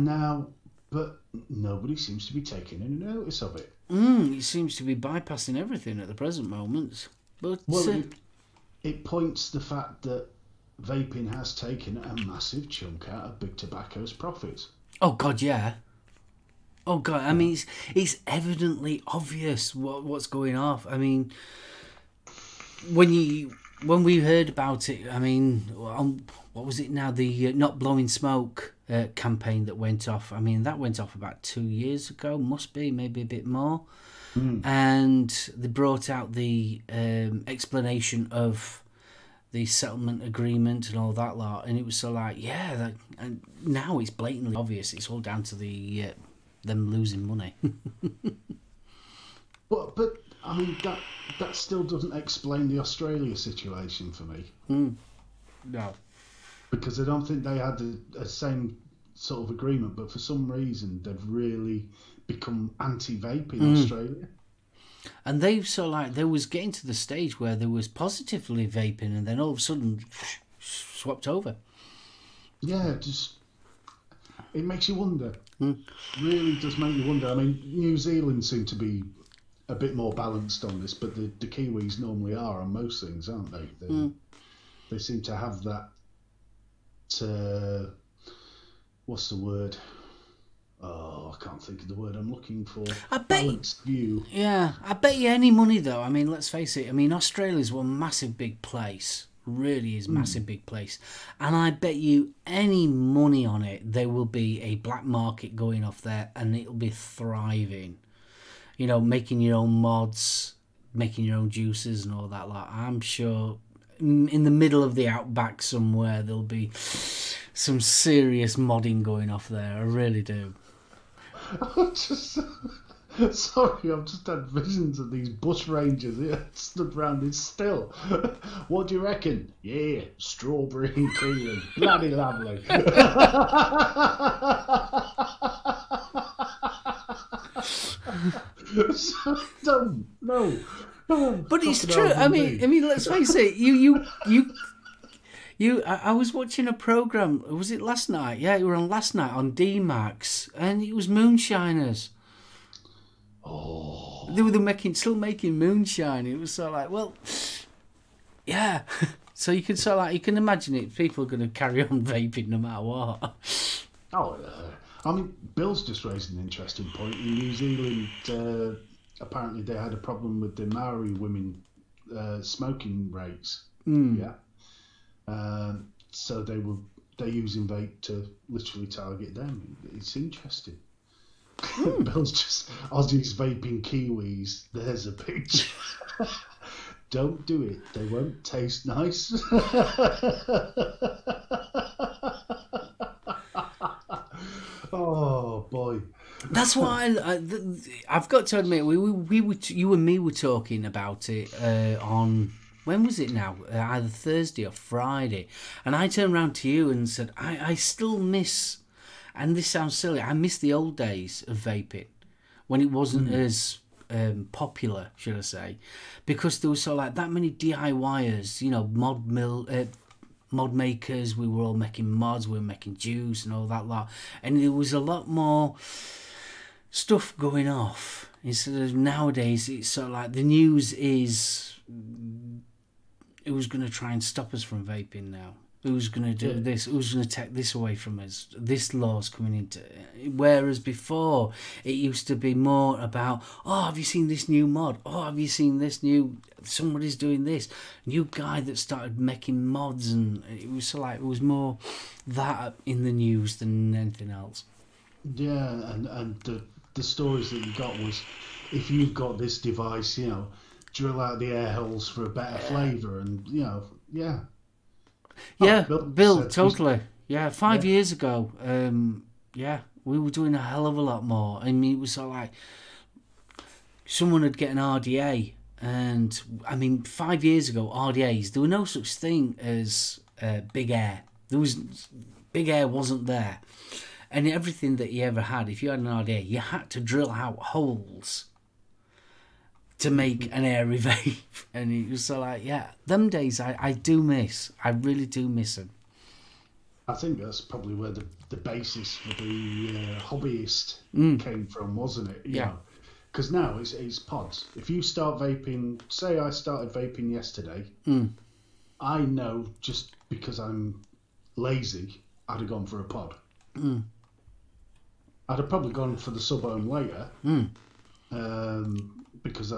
now, but nobody seems to be taking any notice of it. It seems to be bypassing everything at the present moment. But it points the fact that vaping has taken a massive chunk out of big tobacco's profits. Oh God, yeah. Oh God, I mean, it's evidently obvious what's going off. I mean, when we heard about it, I mean, what was it now? The not blowing smoke campaign that went off. I mean, that went off about 2 years ago. Must be, maybe a bit more. And they brought out the explanation of the settlement agreement and all that lot, and it was so like, yeah, and now it's blatantly obvious. It's all down to the them losing money. But I mean, that still doesn't explain the Australia situation for me. No. Because I don't think they had the same sort of agreement, but for some reason they've really become anti-vape in Australia. And they've they was getting to the stage where there was positively vaping, and then all of a sudden swapped over. Yeah, it makes you wonder. Really does make you wonder. I mean, New Zealand seem to be a bit more balanced on this, but the Kiwis normally are on most things, aren't they? They seem to have that. What's the word? Oh, I can't think of the word I'm looking for. Balanced view. Yeah, I bet you any money though. I mean, let's face it. I mean, Australia's one massive big place. Really is massive big place, and I bet you any money on it there will be a black market going off there, and it'll be thriving. You know, making your own mods, making your own juices and all that. Like, I'm sure in the middle of the outback somewhere there'll be some serious modding going off there. I really do. Sorry, I've just had visions of these bush rangers here stood round it still. What do you reckon? Yeah, strawberry and kiwi. Bloody lovely. No. But it's true. I mean, let's face it. I was watching a program. Was it last night? Yeah, it was on last night on D-Max, and it was moonshiners. Oh. They were still making moonshine. It was well, yeah. So you can you can imagine it. People are going to carry on vaping no matter what. Oh, I mean, Bill's just raised an interesting point. In New Zealand, apparently they had a problem with the Maori women smoking rates. Yeah. So they're using vape to literally target them. It's interesting. Bill's just Aussies vaping Kiwis. There's a picture. Don't do it. They won't taste nice. Oh boy. That's why I've got to admit you and me were talking about it on. When was it now? Either Thursday or Friday. And I turned around to you and said, I still miss, and this sounds silly, I miss the old days of vaping when it wasn't as popular, should I say, because there was that many DIYers, you know, mod makers. We were all making mods, we were making juice and all that lot. And there was a lot more stuff going off instead of nowadays. It's the news is who's going to try and stop us from vaping now? Who's going to do this? Who's going to take this away from us? This law's coming into... Whereas before, it used to be more about, oh, have you seen this new mod? Oh, have you seen this new... Somebody's doing this. New guy that started making mods, and it was it was more that in the news than anything else. Yeah, and the stories that you got was, if you've got this device, you know, drill out the air holes for a better flavour, and, you know, yeah. Yeah, Bill totally. Yeah, 5 years ago, we were doing a hell of a lot more. I mean, it was someone would get an RDA, and, I mean, 5 years ago, RDAs, there were no such thing as Big Air. Big Air wasn't there. And everything that you ever had, if you had an RDA, you had to drill out holes to make an airy vape. And it was them days I do miss. I really do miss them. I think that's probably where the basis for the hobbyist came from, wasn't it? Yeah. Because now it's pods. If you start vaping, say I started vaping yesterday, I know just because I'm lazy, I'd have gone for a pod. I'd have probably gone for the SoulOhm later. Because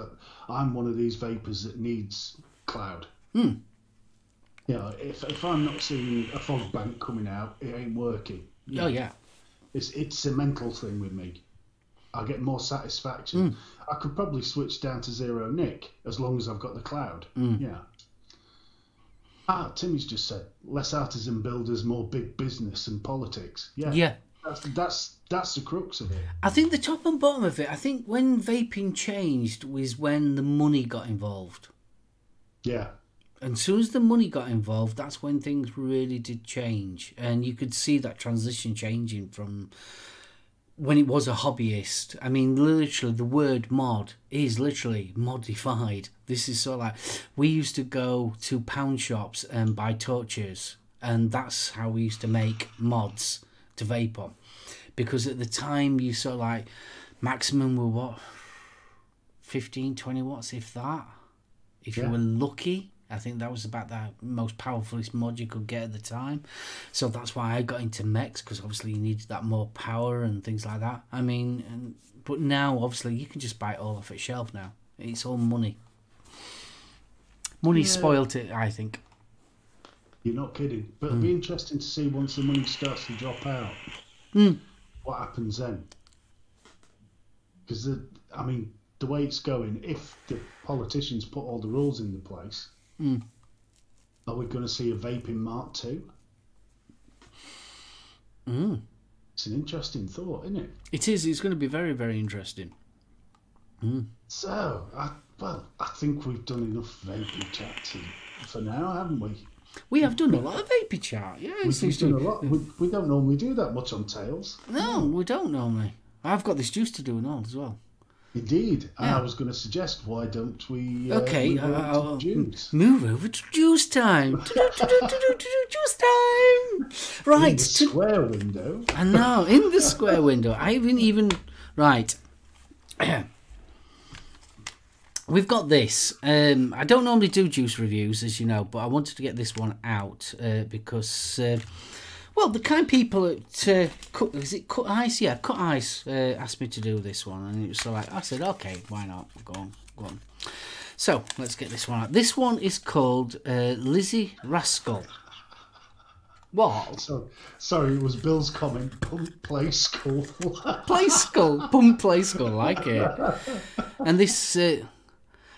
I'm one of these vapors that needs cloud. You know, if I'm not seeing a fog bank coming out, it ain't working. Oh yeah, it's a mental thing with me. I get more satisfaction. I could probably switch down to zero nick as long as I've got the cloud. Yeah. Timmy's just said less artisan builders, more big business and politics. Yeah. That's the crux of it. I think the top and bottom of it, I think when vaping changed was when the money got involved. Yeah. And as soon as the money got involved, that's when things really did change. And you could see that transition changing from when it was a hobbyist. I mean, literally, the word mod is literally modified. This is sort of like, we used to go to pound shops and buy torches, and that's how we used to make mods to vape on. Because at the time, you sort of like, maximum were what? 15, 20 watts, if that. If you were lucky. I think that was about the most powerfulest mod you could get at the time. So that's why I got into mechs, because obviously you needed that more power and things like that. I mean, but now obviously you can just buy it all off its shelf now. It's all money. Money spoilt it, I think. You're not kidding. But it'll be interesting to see once the money starts to drop out. What happens then? Because, I mean, the way it's going, if the politicians put all the rules into place, are we going to see a vaping Mark 2? It's an interesting thought, isn't it? It is. It's going to be very, very interesting. So, I think we've done enough vaping chat for now, haven't we? We have done a lot of vaping chat. Yeah, we've done a lot. We don't normally do that much on Tales. No, we don't normally. I've got this juice to do and all as well. Indeed. And I was going to suggest, why don't we move over to juice? Move over to juice time. Juice time. Right. In the square window. I know, in the square window. I haven't even... Right. We've got this. I don't normally do juice reviews, as you know, but I wanted to get this one out because... well, the kind people at Cut Ice? Yeah, Cut Ice asked me to do this one, and it was so like, I said, okay, why not? Go on. So, let's get this one out. This one is called Lizzie Rascal. What? Sorry, it was Bill's comment. Play skull. Play skull. Pump play skull, like it. And this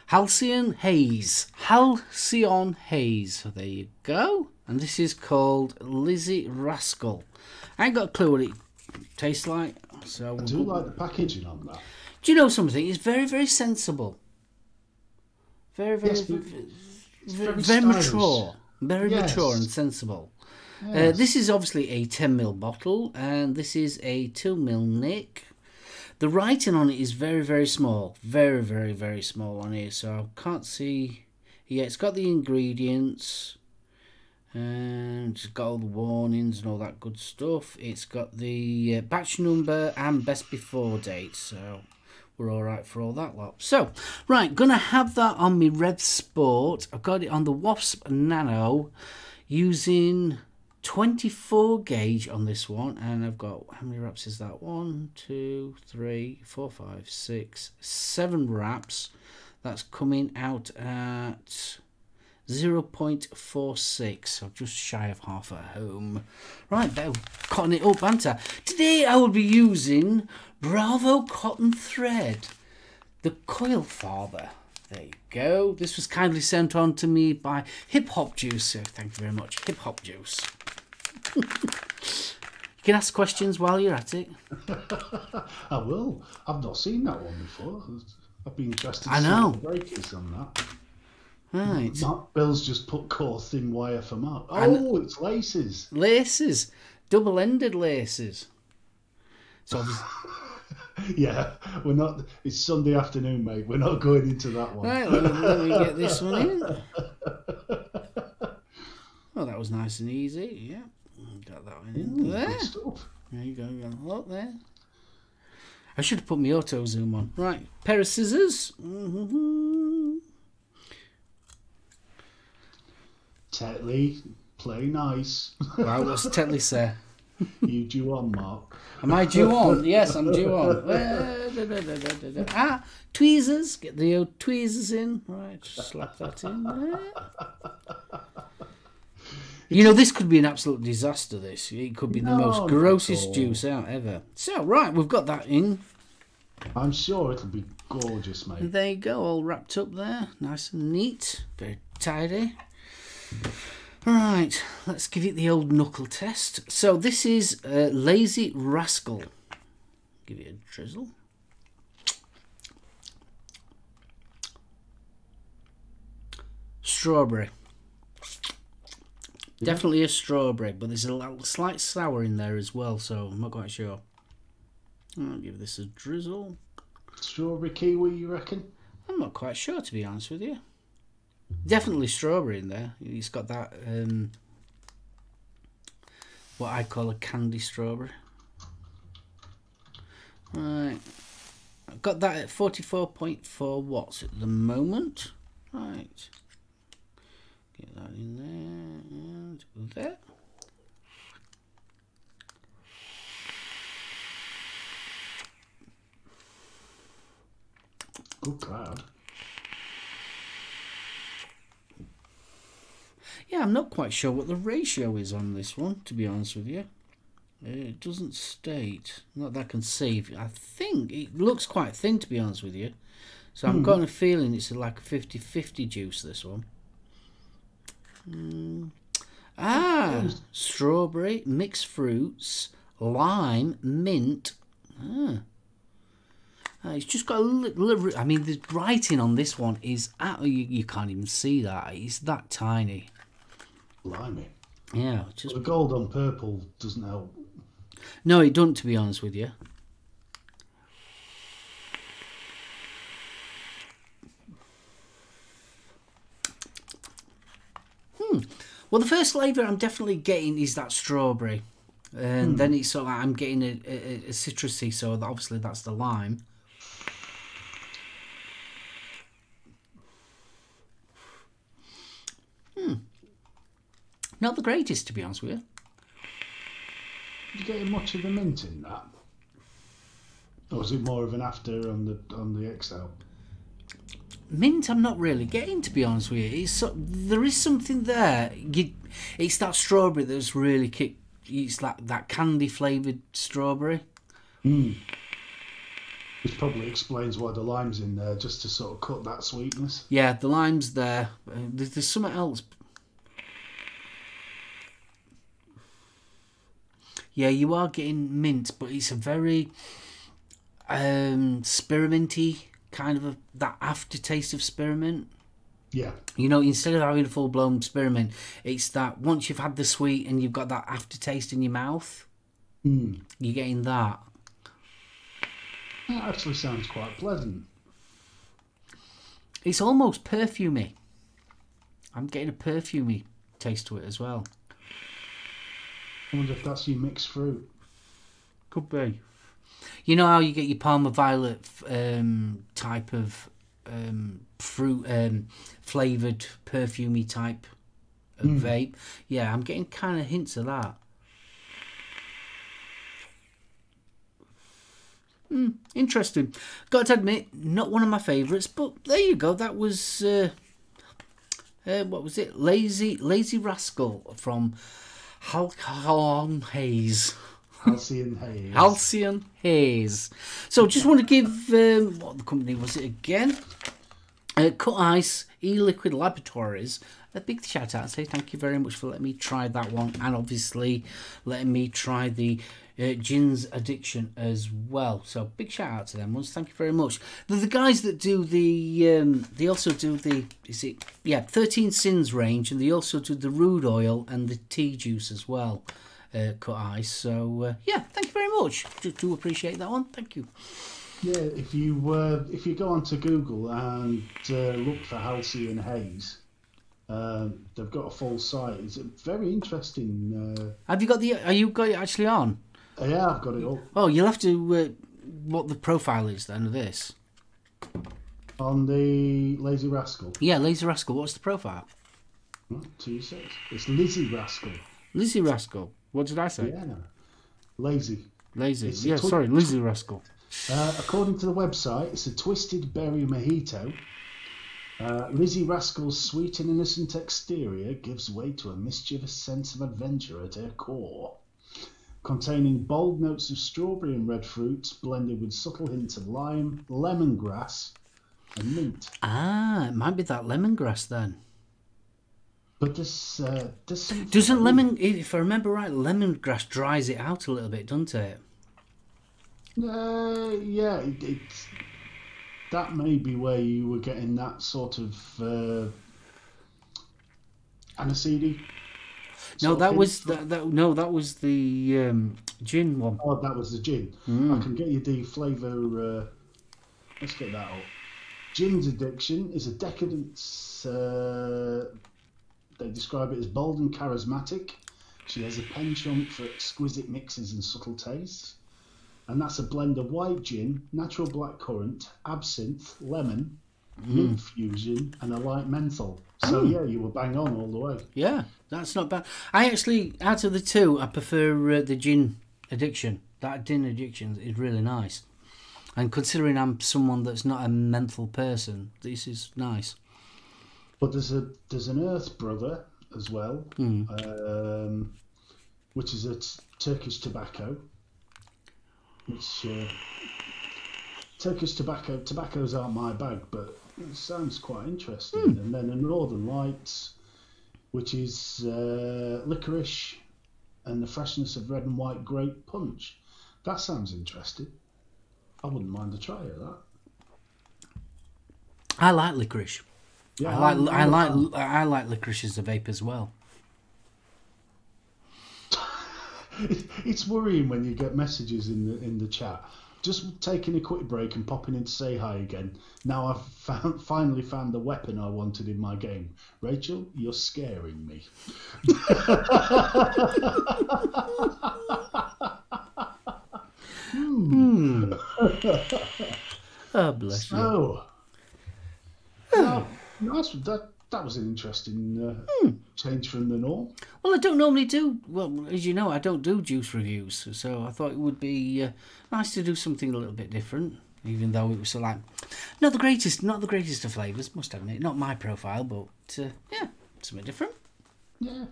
Halcyon Haze. Halcyon Haze. So there you go. And this is called Lizzie Rascal. I ain't got a clue what it tastes like. So I do like the packaging on that. Do you know something? It's very, very sensible. Very, very, very mature. Very mature and sensible. Yes. This is obviously a 10ml bottle, and this is a 2ml nick. The writing on it is very, very small. Very, very, very small on here. So I can't see. Yeah, it's got the ingredients. And it's got all the warnings and all that good stuff. It's got the batch number and best before date. So we're all right for all that lot. So, right, gonna have that on my Rev Sport. I've got it on the Wasp Nano using 24 gauge on this one. And I've got, how many wraps is that? 1, 2, 3, 4, 5, 6, 7 wraps. That's coming out at 0.46, so just shy of half at home. Right, better cotton it up, banter. Today I will be using Bravo Cotton Thread, the Coil Father. There you go. This was kindly sent on to me by Hip Hop Juice, so thank you very much, Hip Hop Juice. You can ask questions while you're at it. I will. I've not seen that one before. I'd be interested to see what the break is on that. Right. Mark Bill's just put core thin wire for Mark. Oh, it's laces. Laces. Double-ended laces. So yeah, we're not. It's Sunday afternoon, mate. We're not going into that one. Right, let me get this one in. Oh, that was nice and easy. Yeah. Got that one in there. Good stuff. There you go. Look there. I should have put my auto zoom on. Right. Pair of scissors. Tetley, play nice. Right, what's Tetley say? You due on, Mark? Am I due on? Yes, I'm due on. Tweezers. Get the old tweezers in. Right, just slap that in there. You know, this could be an absolute disaster, this. It could be the most grossest juice out ever. So, right, we've got that in. I'm sure it'll be gorgeous, mate. There you go, all wrapped up there. Nice and neat. Very tidy. Right, let's give it the old knuckle test. So this is Lazy Rascal. Give it a drizzle. Strawberry. Yeah. Definitely a strawberry, but there's a slight sour in there as well, so I'm not quite sure. I'll give this a drizzle. Strawberry kiwi, you reckon? I'm not quite sure, to be honest with you. Definitely strawberry in there. It's got that, what I call a candy strawberry. Right. I've got that at 44.4 watts at the moment. Right. Get that in there and there. Good crowd. Yeah, I'm not quite sure what the ratio is on this one, to be honest with you. It doesn't state. Not that I can see. I think it looks quite thin, to be honest with you. So I've got a feeling it's like a 50-50 juice, this one. Strawberry, mixed fruits, lime, mint. It's just got a little... I mean, the writing on this one is... you can't even see that. It's that tiny. Blimey. Yeah. Just... The gold on purple doesn't help. No, it doesn't, to be honest with you. Well, the first flavour I'm definitely getting is that strawberry. And then it's sort of like I'm getting a citrusy, so obviously that's the lime. Not the greatest, to be honest with you. Did you get much of the mint in that? Or was it more of an after on the XL? Mint I'm not really getting, to be honest with you. There is something there. It's that strawberry that's really kicked. It's like that candy flavoured strawberry. Which probably explains why the lime's in there, just to sort of cut that sweetness. Yeah, the lime's there. There's something else. Yeah, you are getting mint, but it's a very spearminty kind of that aftertaste of spearmint. Yeah. You know, instead of having a full-blown spearmint, it's that once you've had the sweet and you've got that aftertaste in your mouth, you're getting that. That actually sounds quite pleasant. It's almost perfumey. I'm getting a perfumey taste to it as well. I wonder if that's your mixed fruit. Could be. You know how you get your Palmer Violet type of fruit flavoured perfumey type of vape? Yeah, I'm getting kind of hints of that. Interesting. Got to admit, not one of my favourites, but there you go. That was what was it? Lazy Rascal from Halcyon Haze. Halcyon Haze. So just want to give what the company was it again? Cut Ice E-Liquid Laboratories a big shout out and say thank you very much for letting me try that one, and obviously letting me try the Gin's Addiction as well. So big shout out to them ones. Thank you very much. They're the guys that do the they also do the 13 Sins range, and they also do the Rude Oil and the tea juice as well. Cut Ice. So yeah, thank you very much. Do appreciate that one. Thank you. Yeah, if you go onto Google and look for Halcyon Haze, they've got a full site. It's a very interesting. Have you got the? Are you got it actually on? Yeah, I've got it up. Oh, you'll have to. What the profile is then of this? On the Lazy Rascal. Yeah, Lazy Rascal. What's the profile? 2 6. It's Lizzie Rascal. Lizzie Rascal. What did I say? Yeah, no. Lazy. Yeah, sorry, Lizzie Rascal. According to the website, it's a twisted berry mojito. Lizzie Rascal's sweet and innocent exterior gives way to a mischievous sense of adventure at her core. Containing bold notes of strawberry and red fruits, blended with subtle hints of lime, lemongrass, and mint. Ah, it might be that lemongrass then. But there's something... Doesn't lemon... If I remember right, lemongrass dries it out a little bit, doesn't it? Yeah, it's... That may be where you were getting that sort of aniseedy No, that was that was the gin one. Oh, that was the gin. I can get you the flavour. Let's get that up. Gin's addiction is a decadence. They describe it as bold and charismatic. She has a penchant for exquisite mixes and subtle tastes. And that's a blend of white gin, natural blackcurrant, absinthe, lemon, mint fusion, and a light menthol. So yeah, you were bang on all the way. Yeah, that's not bad. I actually, out of the two, I prefer the gin addiction. That gin addiction is really nice. And considering I'm someone that's not a menthol person, this is nice. But there's an Earth Brother as well, which is a Turkish tobacco. Which Turkish tobaccos aren't my bag, but it sounds quite interesting. And then a Northern Lights, which is licorice and the freshness of red and white grape punch. That sounds interesting. I wouldn't mind a try of that. I like licorice. Yeah, I like licorice as a vape as well. It's worrying when you get messages in the chat. Just taking a quick break and popping in to say hi again. Now I've finally found the weapon I wanted in my game. Rachel, you're scaring me. Oh, bless you. So, that was an interesting change from the norm. Well, I don't normally do. Well, as you know, I don't do juice reviews, so I thought it would be nice to do something a little bit different. Even though it was so like not the greatest of flavours, must admit, not my profile, but yeah, something different. Yeah.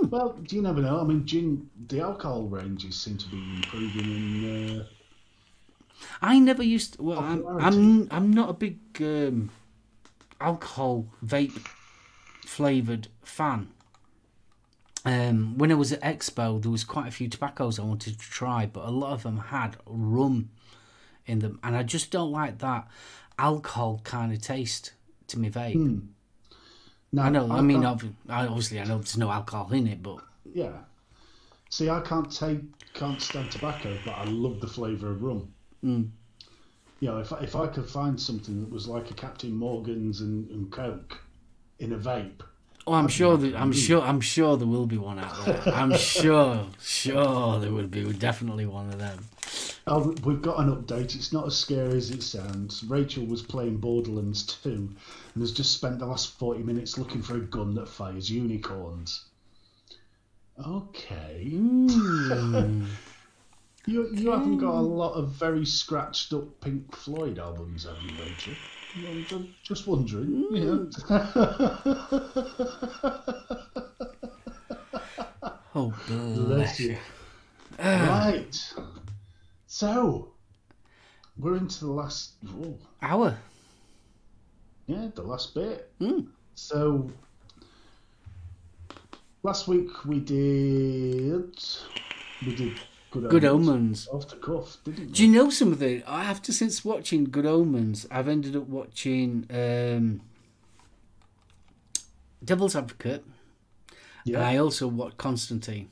Well, you never know. I mean, gin, the alcohol ranges seem to be improving in. I never used to, well, I'm not a big alcohol vape flavoured fan. When I was at Expo, there was quite a few tobaccos I wanted to try, but a lot of them had rum in them, and I just don't like that alcohol kind of taste to me vape. No, I know. I mean, obviously, I know there's no alcohol in it, but yeah. See, I can't stand tobacco, but I love the flavour of rum. You know, if I could find something that was like a Captain Morgan's and Coke in a vape. Oh, I'm sure there will be one out there. I'm sure there will be definitely one of them. Oh, we've got an update. It's not as scary as it sounds. Rachel was playing Borderlands 2 and has just spent the last 40 minutes looking for a gun that fires unicorns. Okay. You haven't got a lot of very scratched up Pink Floyd albums, have you, Rachel? I'm just wondering. Oh, bless you. Right. So, we're into the last hour. Yeah, the last bit. So, last week we did Good Omens off the cuff, didn't we? Do you know something? Since watching Good Omens, I've ended up watching Devil's Advocate, and I also watched Constantine.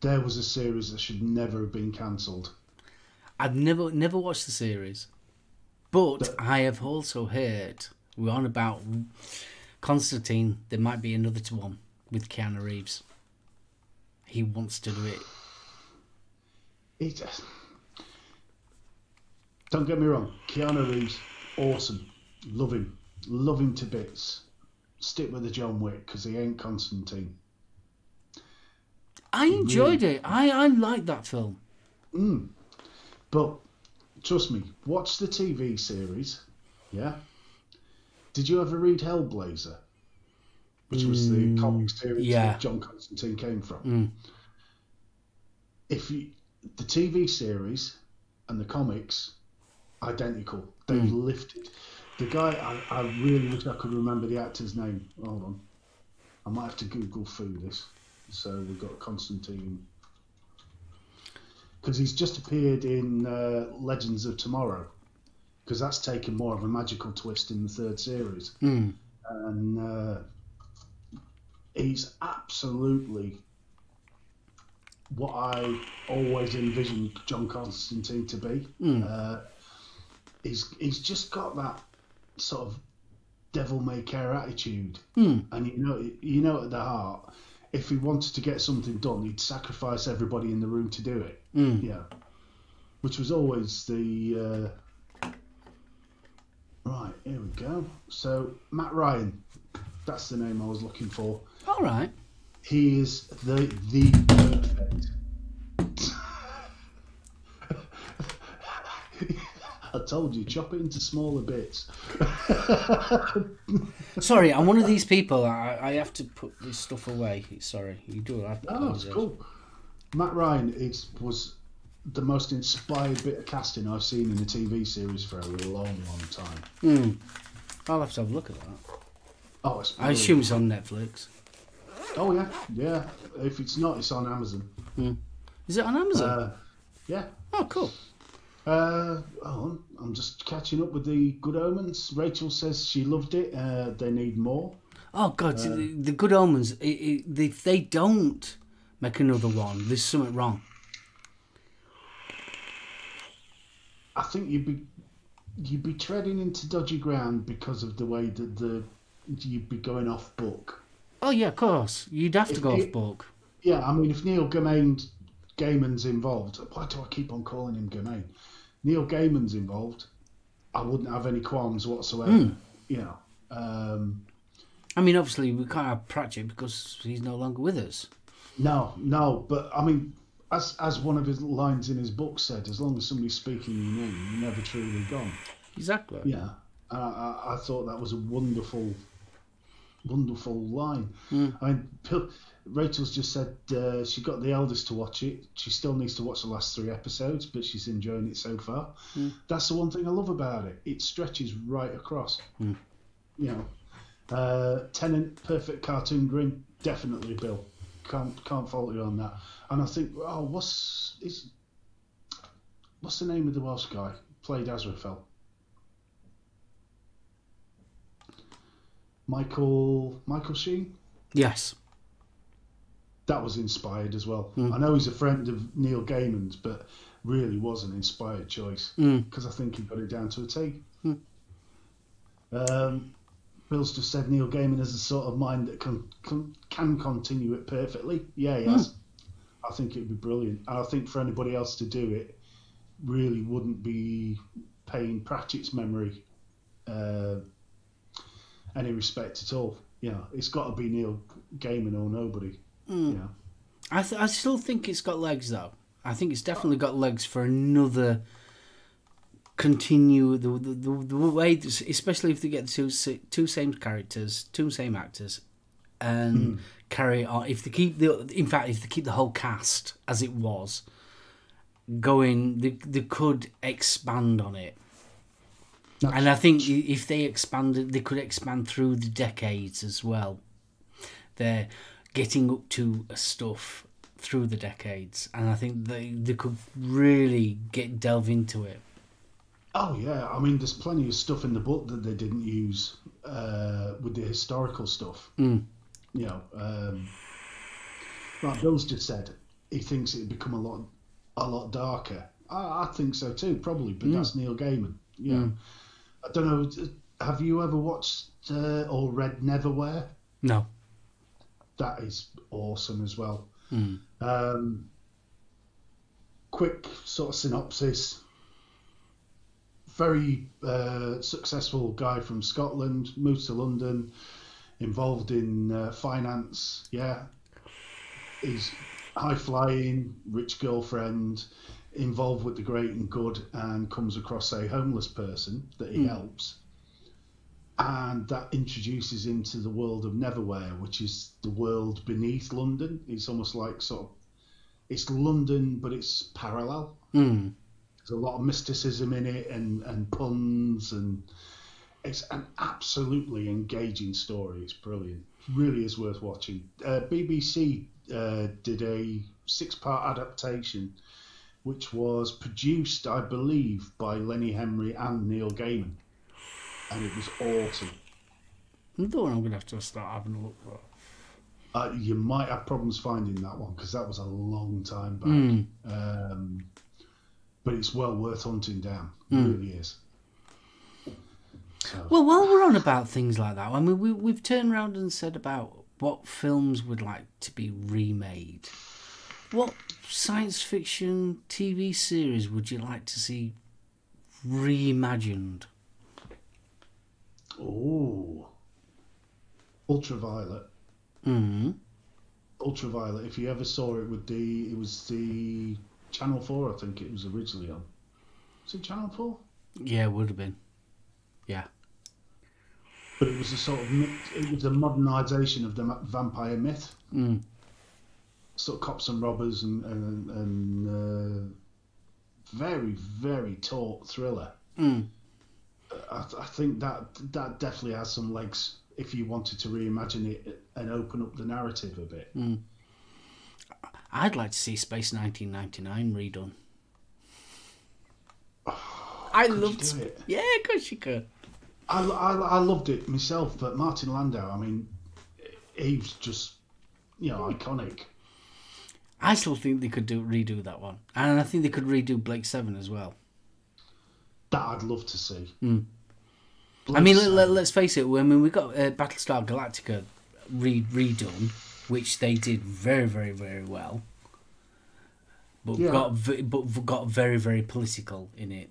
There was a series that should never have been cancelled. I've never watched the series, but I have also heard we're on about Constantine. There might be another one with Keanu Reeves. He wants to do it. Don't get me wrong, Keanu Reeves, awesome, love him to bits. Stick with the John Wick because he ain't Constantine. I enjoyed it. I liked that film. But trust me, watch the TV series. Yeah. Did you ever read Hellblazer, which was the comic series that John Constantine came from? The TV series and the comics, identical. They lifted the guy. I really wish I could remember the actor's name. Hold on, I might have to Google through this. So we've got Constantine because he's just appeared in Legends of Tomorrow, because that's taken more of a magical twist in the third series. And he's absolutely what I always envisioned John Constantine to be. He's just got that sort of devil may care attitude, and you know at the heart, if he wanted to get something done, he'd sacrifice everybody in the room to do it. Yeah, which was always the right. Here we go. So Matt Ryan, that's the name I was looking for. All right. He is the perfect. I told you, chop it into smaller bits. Sorry, I'm one of these people. I have to put this stuff away. Sorry, you do that. Oh, it's cool. Matt Ryan was the most inspired bit of casting I've seen in a TV series for a long, long time. I'll have to have a look at that. Oh, it's I assume it's on Netflix. Oh yeah. If it's not, it's on Amazon. Is it on Amazon? Yeah. Oh, cool. I'm just catching up with the Good Omens. Rachel says she loved it. They need more. Oh God, the Good Omens. If they don't make another one, there's something wrong. I think you'd be treading into dodgy ground because of the way that you'd be going off book. Oh yeah, of course. You'd have to go off book. Yeah, I mean, if Neil Gaiman's involved, why do I keep on calling him Gaiman? Neil Gaiman's involved, I wouldn't have any qualms whatsoever. You know. I mean, obviously we can't have Pratchett because he's no longer with us. No, but I mean, as one of his lines in his book said, as long as somebody's speaking your name, you're never truly gone. Exactly. Yeah, I thought that was a wonderful line. I mean, Rachel's just said she got the eldest to watch it. She still needs to watch the last 3 episodes, but she's enjoying it so far. That's the one thing I love about it. It stretches right across. You know, Tennant, perfect cartoon grin, definitely Bill. Can't fault you on that. And I think, what's the name of the Welsh guy who played Azrael? Michael Sheen? Yes. That was inspired as well. I know he's a friend of Neil Gaiman's, but really was an inspired choice because I think he got it down to a T. Bill's just said Neil Gaiman has a sort of mind that can continue it perfectly. Yeah, he has. I think it'd be brilliant. And I think for anybody else to do it, really wouldn't be paying Pratchett's memory any respect at all. You know, it's got to be Neil Gaiman or nobody. Yeah. I still think it's got legs though. I think it's definitely got legs for another continue the way, especially if they get two same characters, 2 same actors, and carry on. If they keep the whole cast as it was going, they could expand on it. And I think if they expanded, they could expand through the decades as well. They're getting up to stuff through the decades, and I think they could really delve into it. Oh yeah, I mean, there's plenty of stuff in the book that they didn't use with the historical stuff. You know, like Bill's just said, he thinks it'd become a lot darker. I think so too, probably, but that's Neil Gaiman. Yeah, I don't know. Have you ever watched or read Neverwhere? No. That is awesome as well. Quick sort of synopsis. Very successful guy from Scotland, moves to London, involved in finance. Yeah, he's high flying, rich girlfriend, involved with the great and good, and comes across a homeless person that he helps. And that introduces him to the world of Neverwhere, which is the world beneath London. It's almost like it's London, but it's parallel. There's a lot of mysticism in it and puns, and it's an absolutely engaging story. It's brilliant. It really is worth watching. BBC did a 6-part adaptation, which was produced, I believe, by Lenny Henry and Neil Gaiman. And it was awesome. Another one I'm going to have to start having a look for. You might have problems finding that one because that was a long time back. But it's well worth hunting down. It really is. So. Well, while we're on about things like that, I mean, we've turned around and said about what films would like to be remade. What science fiction TV series would you like to see reimagined? Oh, Ultraviolet. Ultraviolet. If you ever saw it, it was the Channel 4. I think it was originally on. Was it Channel 4? Yeah, it would have been. Yeah. But it was a sort of it was a modernisation of the vampire myth. Sort of cops and robbers and very, very taut thriller. I think that definitely has some legs if you wanted to reimagine it and open up the narrative a bit. I'd like to see Space 1999 redone. I loved it. Yeah, of course you could. I loved it myself, but Martin Landau, I mean, he was just, iconic. I still think they could redo that one. And I think they could redo Blake 7 as well. That I'd love to see. I mean, let's face it. I mean, we got Battlestar Galactica redone, which they did very, very, very well. But got very, very political in it.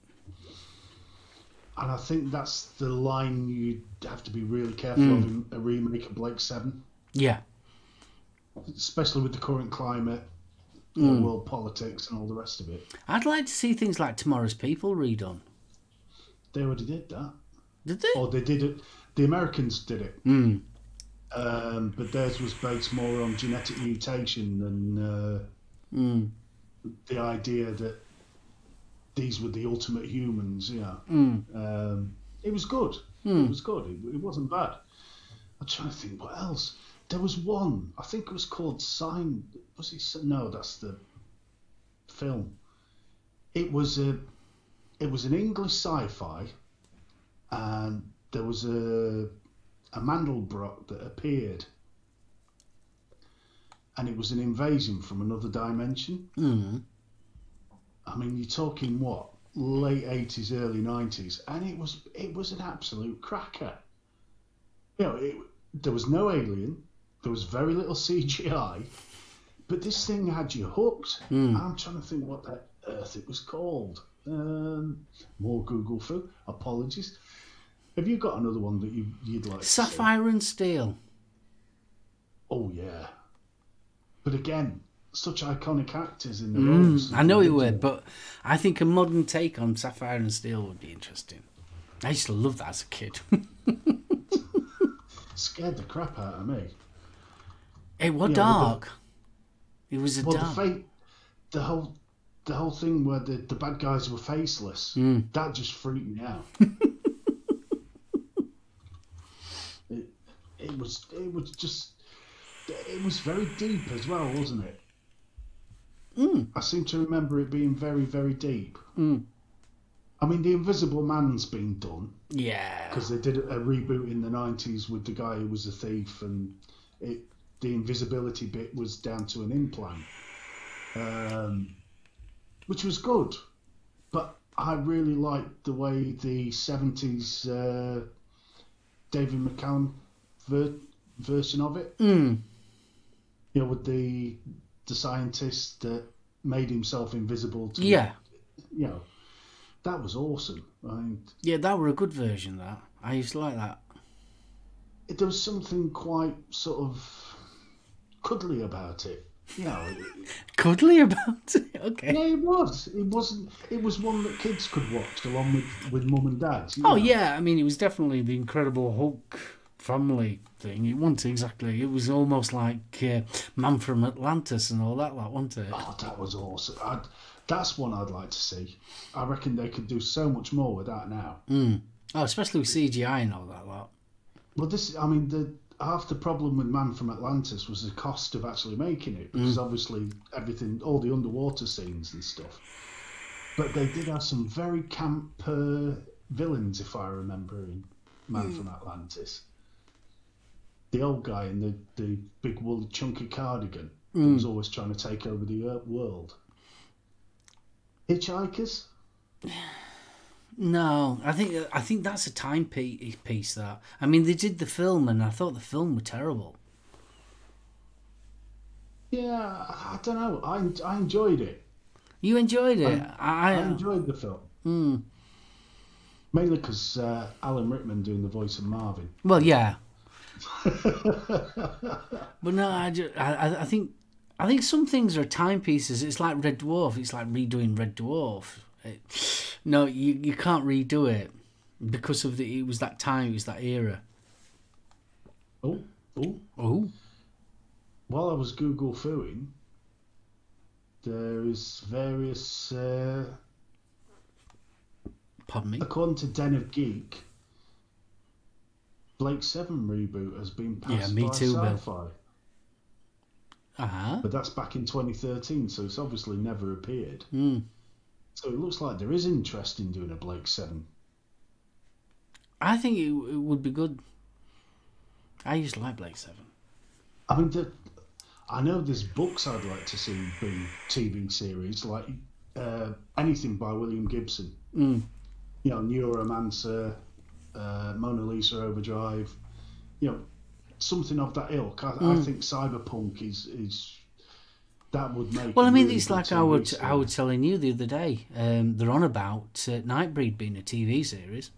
And I think that's the line you'd have to be really careful of in a remake of Blake 7. Yeah. Especially with the current climate, world politics and all the rest of it. I'd like to see things like Tomorrow's People redone. They already did that. Did they? Or they did it. The Americans did it. But theirs was based more on genetic mutation and the idea that these were the ultimate humans. It was good. It was good. It wasn't bad. I'm trying to think what else. There was one. I think it was called Sign. Was it? No, that's the film. It was an English sci-fi, and there was a Mandelbrot that appeared, and it was an invasion from another dimension. I mean, you're talking what, late 80s, early 90s, and it was an absolute cracker. There was no alien, there was very little CGI, but this thing had you hooked. I'm trying to think what that earth it was called. More Google for apologies. Have you got another one that you'd like? Sapphire and Steel. Oh yeah, but again, such iconic actors in the roles. I know it would, but I think a modern take on Sapphire and Steel would be interesting. I used to love that as a kid. Scared the crap out of me. It was dark. It was dark. The whole thing where the bad guys were faceless, that just freaked me out. It was very deep as well, wasn't it? I seem to remember it being very, very deep. I mean, The Invisible Man's been done. Yeah. Because they did a reboot in the 90s with the guy who was a thief, and the invisibility bit was down to an implant, which was good. But I really liked the way the 70s David McCallum version of it. With the scientist that made himself invisible to that was awesome. That were a good version. That I used to like that. There was something quite sort of cuddly about it. Cuddly about it. Okay. Yeah, it was. It wasn't. It was one that kids could watch along with mum and dad. Yeah. I mean, it was definitely the Incredible Hulk family thing. It wasn't exactly. It was almost like Man from Atlantis and all that, wasn't it? Oh, that was awesome. That's one I'd like to see. I reckon they could do so much more with that now. Oh, especially with CGI and all that lot. Well, half the problem with Man from Atlantis was the cost of actually making it, because obviously everything, all the underwater scenes and stuff. But they did have some very camp villains, if I remember, in Man from Atlantis. the old guy in the big woolly chunky cardigan that was always trying to take over the world. Hitchhikers? No, I think that's a timepiece. That, I mean, they did the film, and I thought the film were terrible. Yeah, I don't know. I enjoyed it. You enjoyed it. I enjoyed the film. Mm. Mainly because Alan Rickman doing the voice of Marvin. Well, yeah. But no, I think some things are timepieces. It's like Red Dwarf. It's like redoing Red Dwarf. No, you can't redo it because of it was that time. It was that era. Oh. While I was Google fooing, there is various. Pardon me. According to Den of Geek, Blake 7 reboot has been passed by Sci-Fi. Uh-huh. But that's back in 2013, so it's obviously never appeared. Mm. So it looks like there is interest in doing a Blake 7. I think it would be good. I used to like Blake 7. I mean, I know there's books I'd like to see be TV series, like anything by William Gibson. Mm. You know, Neuromancer, Mona Lisa Overdrive, you know, something of that ilk. I think Cyberpunk is that would make. Well, I mean, it's like I was telling you the other day. They're on about Nightbreed being a TV series.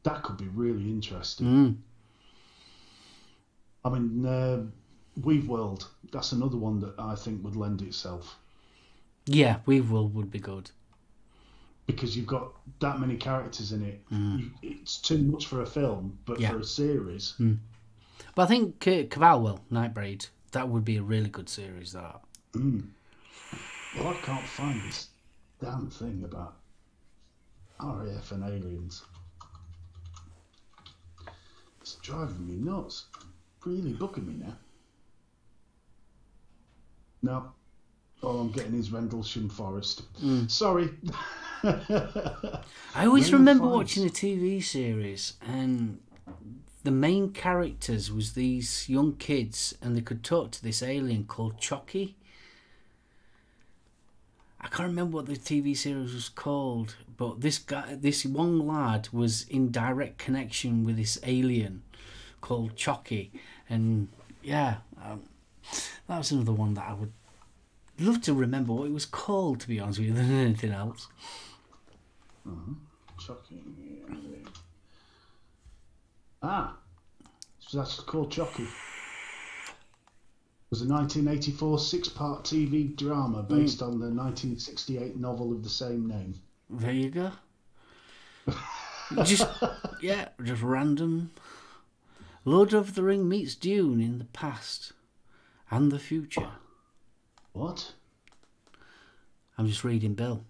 That could be really interesting. Mm. I mean, Weave World. That's another one that I think would lend itself. Yeah, Weave World would be good. Because you've got that many characters in it. It's too much for a film, but for a series. But I think Cabal Nightbreed, that would be a really good series, that. Well, I can't find this damn thing about RAF and aliens. It's driving me nuts. Really booking me now. No. All I'm getting is Rendlesham Forest. Sorry. I always remember watching a TV series and the main characters was these young kids and they could talk to this alien called Chucky. I can't remember what the TV series was called, but this one lad was in direct connection with this alien called Chucky, and yeah, that was another one that I would love to remember what it was called, to be honest with you, than anything else. Chucky. So that's called Chucky. It was a 1984 six-part TV drama based on the 1968 novel of the same name. There you go. just random. Lord of the Ring meets Dune in the past and the future. What? I'm just reading Bill.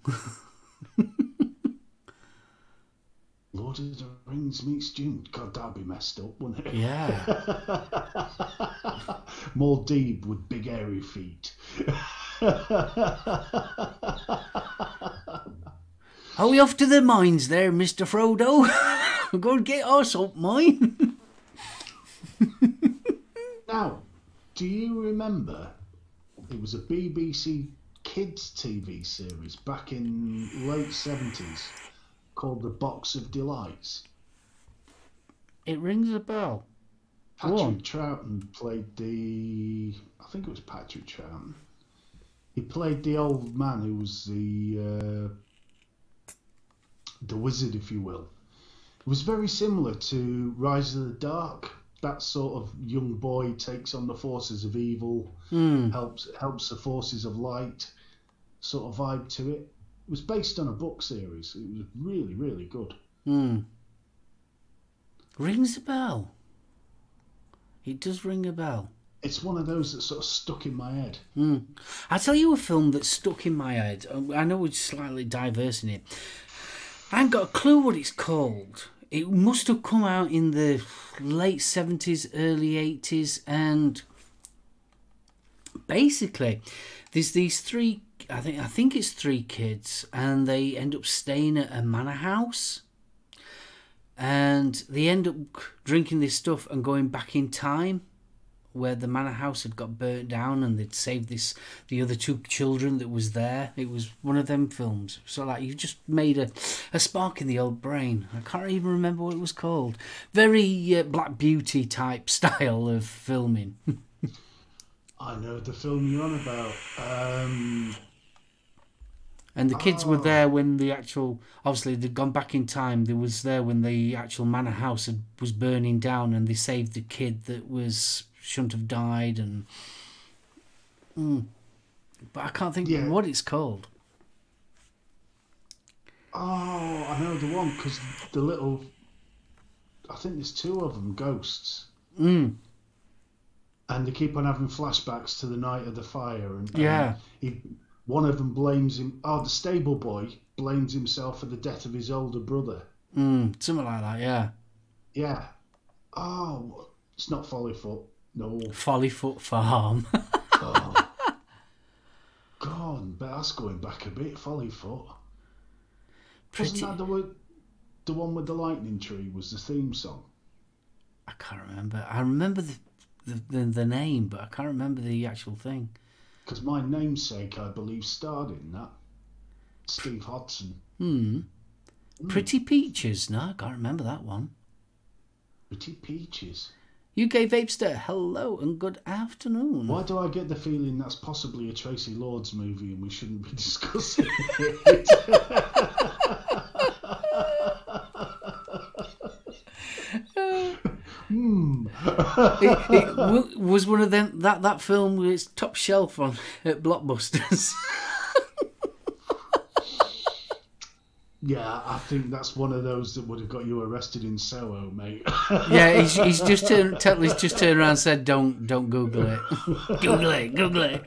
Lord of the Rings meets Dune. God, that'd be messed up, wouldn't it? Yeah. More Deeb with big airy feet. Are we off to the mines there, Mr. Frodo? Go and get our salt mine. Now, do you remember it was a BBC Kids TV series back in late 70s called The Box of Delights? It rings a bell. Patrick Troughton played I think it was Patrick Troughton. He played the old man who was the wizard, if you will. It was very similar to Rise of the Dark. That sort of young boy takes on the forces of evil, helps the forces of light, sort of vibe to it. It was based on a book series. It was really, really good. Rings a bell. It does ring a bell. It's one of those that sort of stuck in my head. I'll tell you a film that stuck in my head. I know it's slightly diverse in it. I ain't got a clue what it's called. It must have come out in the late 70s, early 80s, and basically there's these three, I think it's three kids, and they end up staying at a manor house. and they end up drinking this stuff and going back in time, where the manor house had got burnt down and they'd saved the other two children that was there. It was one of them films. So like you just made a spark in the old brain. I can't even remember what it was called. Very Black Beauty type style of filming. I know the film you're on about. And the kids were there when the actual... Obviously, they'd gone back in time. They was there when the actual manor house was burning down, and they saved the kid that shouldn't have died. And but I can't think what it's called. Oh, I know the one, because the little... I think there's two of them, ghosts. And they keep on having flashbacks to the night of the fire. One of them blames him... Oh, the stable boy blames himself for the death of his older brother. Something like that, yeah. Yeah. Oh, it's not Follyfoot. No. Follyfoot Farm. Oh. God, but that's going back a bit, Follyfoot. Wasn't that the one with the lightning tree was the theme song? I can't remember. I remember the name, but I can't remember the actual thing. Because my namesake, I believe, starred in that. Steve Hodson. Pretty Peaches. No, I can't remember that one. Pretty Peaches. UK Vapester, hello and good afternoon. Why do I get the feeling that's possibly a Tracy Lords movie and we shouldn't be discussing it? It was one of them that film with its top shelf on at Blockbusters. Yeah, I think that's one of those that would have got you arrested in SoulOhm, mate. Yeah, he's just turned around and said, "Don't Google it, Google it."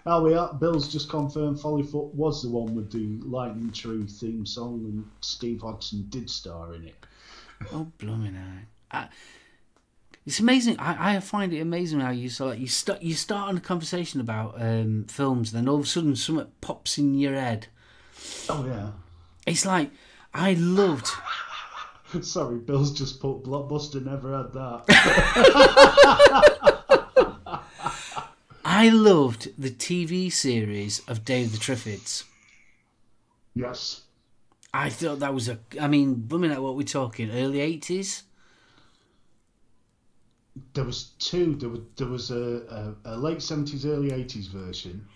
Oh, we are. Bill's just confirmed Follyfoot was the one with the Lightning Tree theme song, and Steve Hodson did star in it. Oh, blooming eye! It's amazing. I find it amazing how you start on a conversation about films, then all of a sudden something pops in your head. Oh yeah. It's like I loved. Sorry, Bill's just put Blockbuster never had that. I loved the TV series of Day of the Triffids. Yes. I thought that was blooming out, what we're talking, early 80s? There was two. There was a late 70s, early 80s version,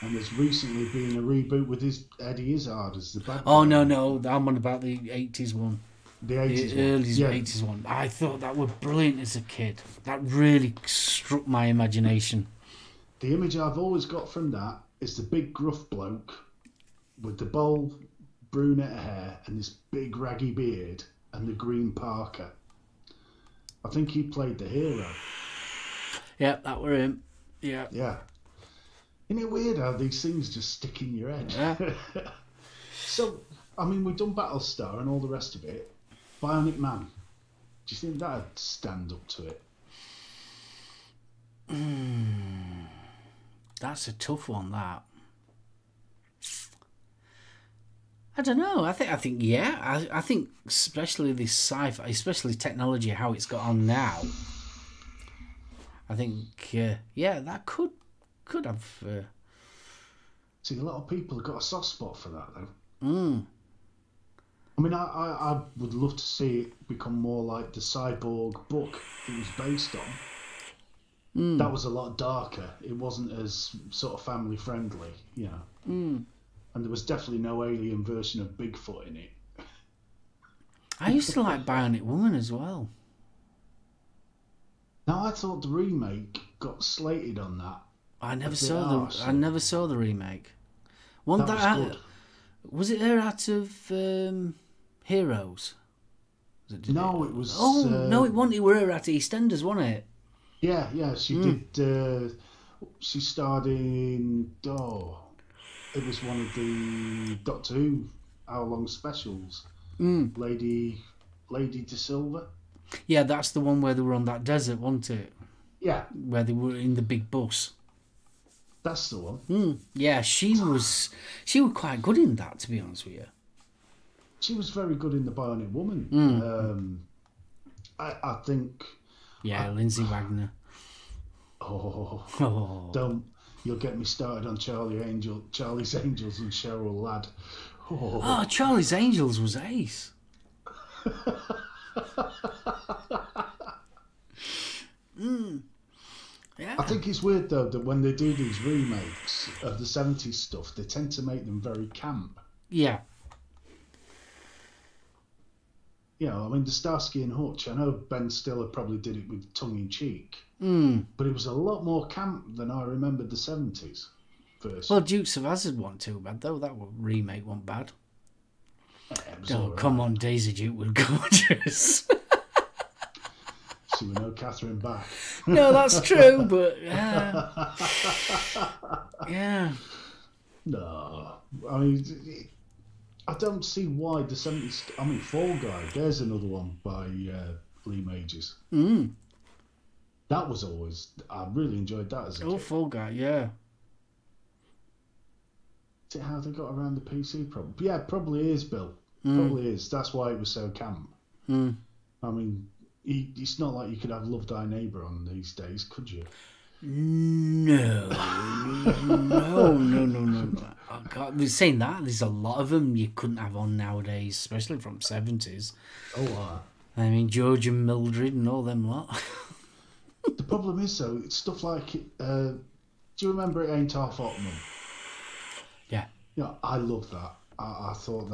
and there's recently been a reboot with Eddie Izzard as the bad guy. Oh, no, I'm on about the 80s one. The 80s the early one. 80s one. I thought that were brilliant as a kid. That really struck my imagination. The image I've always got from that is the big gruff bloke with the bowl brunette hair and this big raggy beard and the green parka. I think he played the hero. Yeah, that were him. Yeah. Yeah. Isn't it weird how these things just stick in your head? Yeah. So, we've done Battlestar and all the rest of it. Bionic Man. Do you think that'd stand up to it? That's a tough one, that. I don't know. I think yeah. I think especially this sci-fi, especially technology, how it's got on now. I think yeah, that could have. See, a lot of people have got a soft spot for that, though. I would love to see it become more like the Cyborg book it was based on. That was a lot darker. It wasn't as sort of family friendly, you know. And there was definitely no alien version of Bigfoot in it. I used to like Bionic Woman as well. Now, I thought the remake got slated on that. I never saw the remake. Was it her out of Heroes? No, it was. No, it wasn't. It were her out of EastEnders, wasn't it? Yeah, she did. She starred in. It was one of the Doctor Who hour-long specials. Lady De Silva. Yeah, that's the one where they were on that desert, wasn't it? Yeah. Where they were in the big bus. That's the one. Yeah, she was quite good in that, to be honest with you. she was very good in The Bionic Woman. I think. Yeah, Lindsay Wagner. Don't. You'll get me started on Charlie's Angels and Cheryl Ladd. Oh, Charlie's Angels was ace. Yeah. I think it's weird though that when they do these remakes of the 70s stuff, they tend to make them very camp. Yeah. You know, I mean, the Starsky and Hutch, I know Ben Stiller probably did it with tongue-in-cheek, but it was a lot more camp than I remembered the 70s first. Well, Dukes of Hazzard wasn't too bad, though. That remake wasn't bad. Come on, Daisy Duke was gorgeous. See, we know Catherine back. No, that's true, but... yeah. No. I mean... I don't see why the 70s... I mean, Fall Guy, there's another one by Lee Majors. That was always... I really enjoyed that as a kid. Fall Guy, yeah. Is it how they got around the PC problem? Yeah, probably is, Bill. Probably is. That's why it was so camp. I mean, it's not like you could have Love Thy Neighbour on these days, could you? No. Oh, God. Saying that, there's a lot of them you couldn't have on nowadays, especially from 70s. Oh, wow. I mean, George and Mildred and all them lot. The problem is, though, it's stuff like... do you remember It Ain't Half Hot, Mum? Yeah. Yeah, I love that. I thought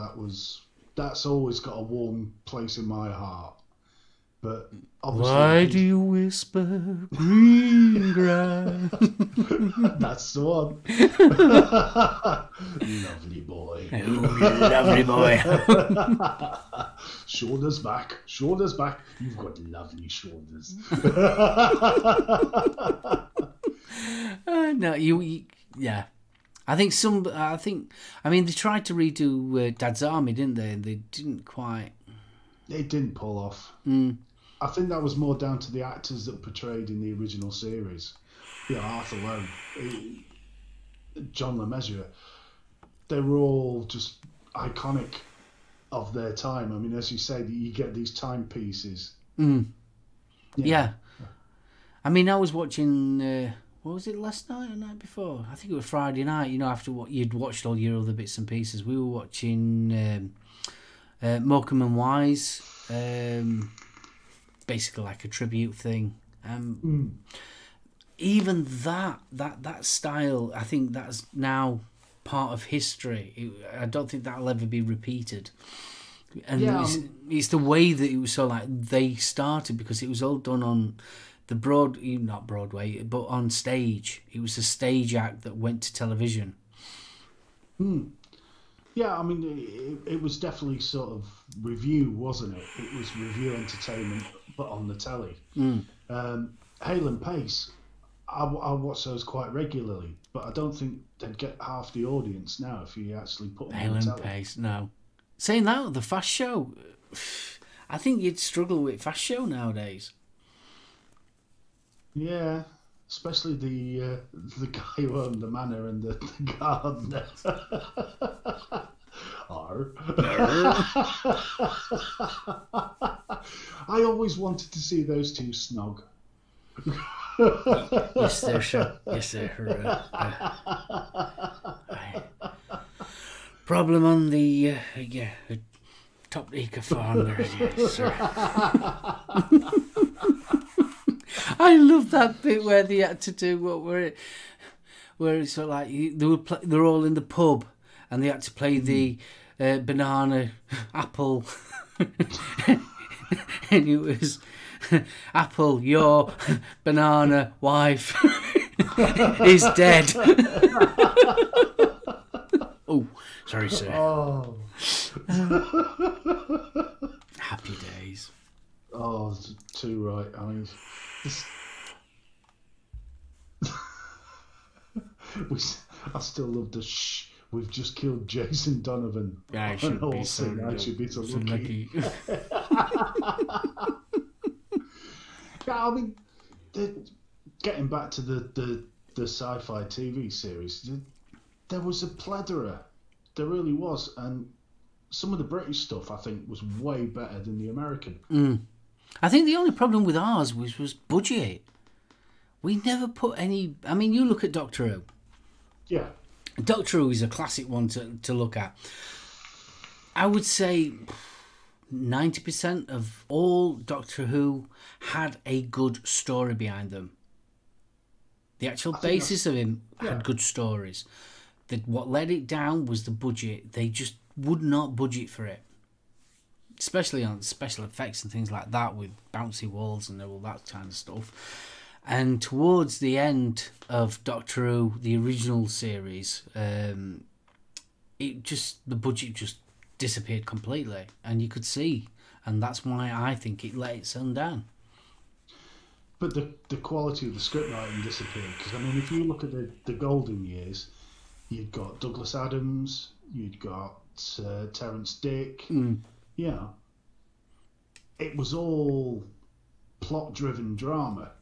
that's always got a warm place in my heart. But obviously... Why do you whisper green grass? That's the one. Lovely boy. Oh, lovely boy. Shoulders back. You've got lovely shoulders. No, yeah. I mean, they tried to redo Dad's Army, didn't they? And they didn't quite. It didn't pull off. I think that was more down to the actors that portrayed in the original series. Yeah, Arthur Lowe, John LeMessurier. They were all just iconic of their time. I mean, as you say, you get these timepieces. Yeah. I mean, I was watching... what was it, last night or the night before? I think it was Friday night, after what you'd watched all your other bits and pieces. We were watching Morecambe and Wise, basically like a tribute thing. Even that style, I think that's now part of history. I don't think that'll ever be repeated. And it's the way that it was so like they started, because it was all done on the not Broadway, but on stage. It was a stage act that went to television. Yeah, I mean, it was definitely sort of review, wasn't it? It was review entertainment, but on the telly. Hale and Pace, I watch those quite regularly, but I don't think they'd get half the audience now if you actually put them on the telly. Hale and Pace, no. Saying that, the Fast Show, I think you'd struggle with Fast Show nowadays. Yeah, especially the guy who owned the manor and the gardener. I always wanted to see those two snog. Yes, they're sure. Yes, they're. Problem on the top acre farm there, yes, sir. I love that bit where they had to do where it's sort of like they're all in the pub and they had to play the banana apple, and it was Apple, your banana wife is dead. Oh, sorry, sir. Oh. Happy days. Oh, too right. I mean, I still love the shh. We've just killed Jason Donovan. I should be so lucky. Yeah, I mean, getting back to the sci-fi TV series, there was a plethora. There really was, and some of the British stuff I think was way better than the American. I think the only problem with ours was budget. We never put any... I mean, you look at Doctor Who. Yeah. Doctor Who is a classic one to look at. I would say 90% of all Doctor Who had a good story behind them. The actual basis of him had good stories. What let it down was the budget. They just would not budget for it. Especially on special effects and things like that with bouncy walls and all that kind of stuff. And towards the end of Doctor Who, the original series, the budget just disappeared completely, and you could see, and that's why I think it let its own down. But the quality of the script writing disappeared, because I mean, if you look at the golden years, you've got Douglas Adams, you've got Terence Dick, yeah, it was all plot-driven drama.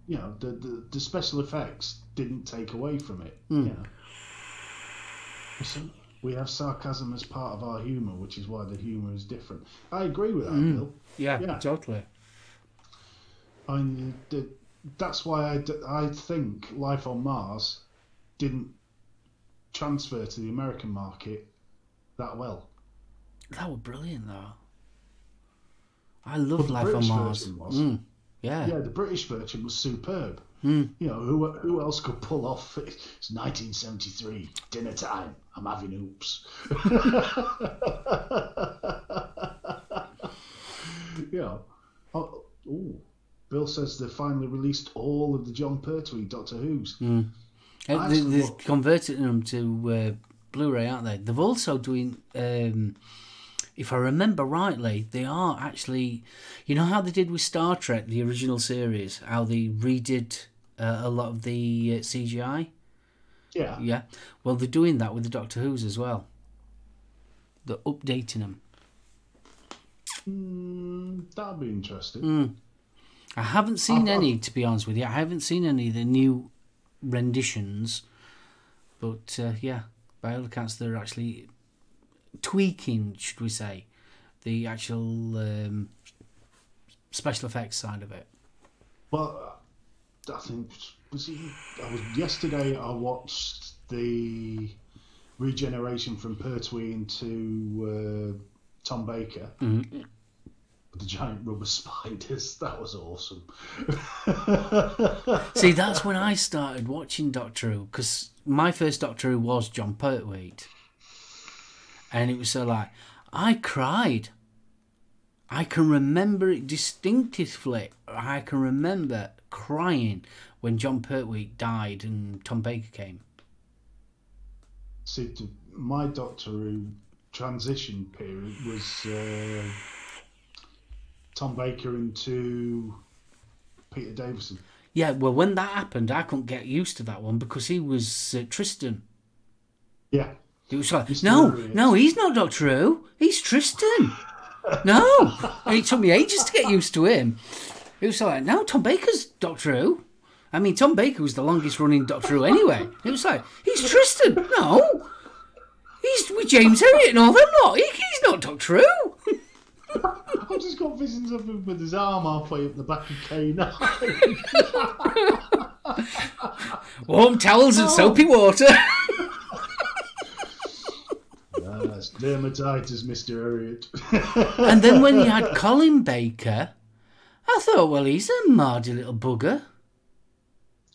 You know, the special effects didn't take away from it. You know, listen, we have sarcasm as part of our humour, which is why the humour is different. I agree with that, Bill. Yeah, totally. I mean, that's why I think Life on Mars didn't transfer to the American market that well. That was brilliant, though. I love Life on Mars. Yeah, the British version was superb. You know, who else could pull off? It's 1973, dinner time. I'm having oops. You know, Bill says they finally released all of the John Pertwee Doctor Who's. They're converting them to Blu-ray, aren't they? They've also doing, if I remember rightly, they are actually, you know how they did with Star Trek, the original series, how they redid a lot of the CGI? Yeah. Yeah. Well, they're doing that with the Doctor Who's as well. They're updating them. That'd be interesting. I haven't seen any, to be honest with you. I haven't seen any of the new renditions. But, yeah, by all accounts, they're actually tweaking, should we say, the actual special effects side of it. Well, I think yesterday I watched the regeneration from Pertwee into Tom Baker. The giant rubber spiders. That was awesome. See, that's when I started watching Doctor Who, because my first Doctor Who was John Pertwee. And it was so like, I cried. I can remember it distinctively. I can remember crying when John Pertwee died and Tom Baker came. See, my Doctor Who transition period was Tom Baker into Peter Davison. Yeah, well, when that happened, I couldn't get used to that one because he was Tristan. Yeah. It was like, no, he's not Doctor Who. He's Tristan. No. And it took me ages to get used to him. It was like, no, Tom Baker's Doctor Who. I mean, Tom Baker was the longest running Doctor Who anyway. It was like, he's Tristan. No. He's with James Herriot and all them lot. He's not Doctor Who. I've just got visions of him with his arm halfway up the back of K9. Warm towels and soapy water. Yes, dermatitis, Mr. Herriot. And then when you had Colin Baker, I thought, well, he's a mardy little bugger.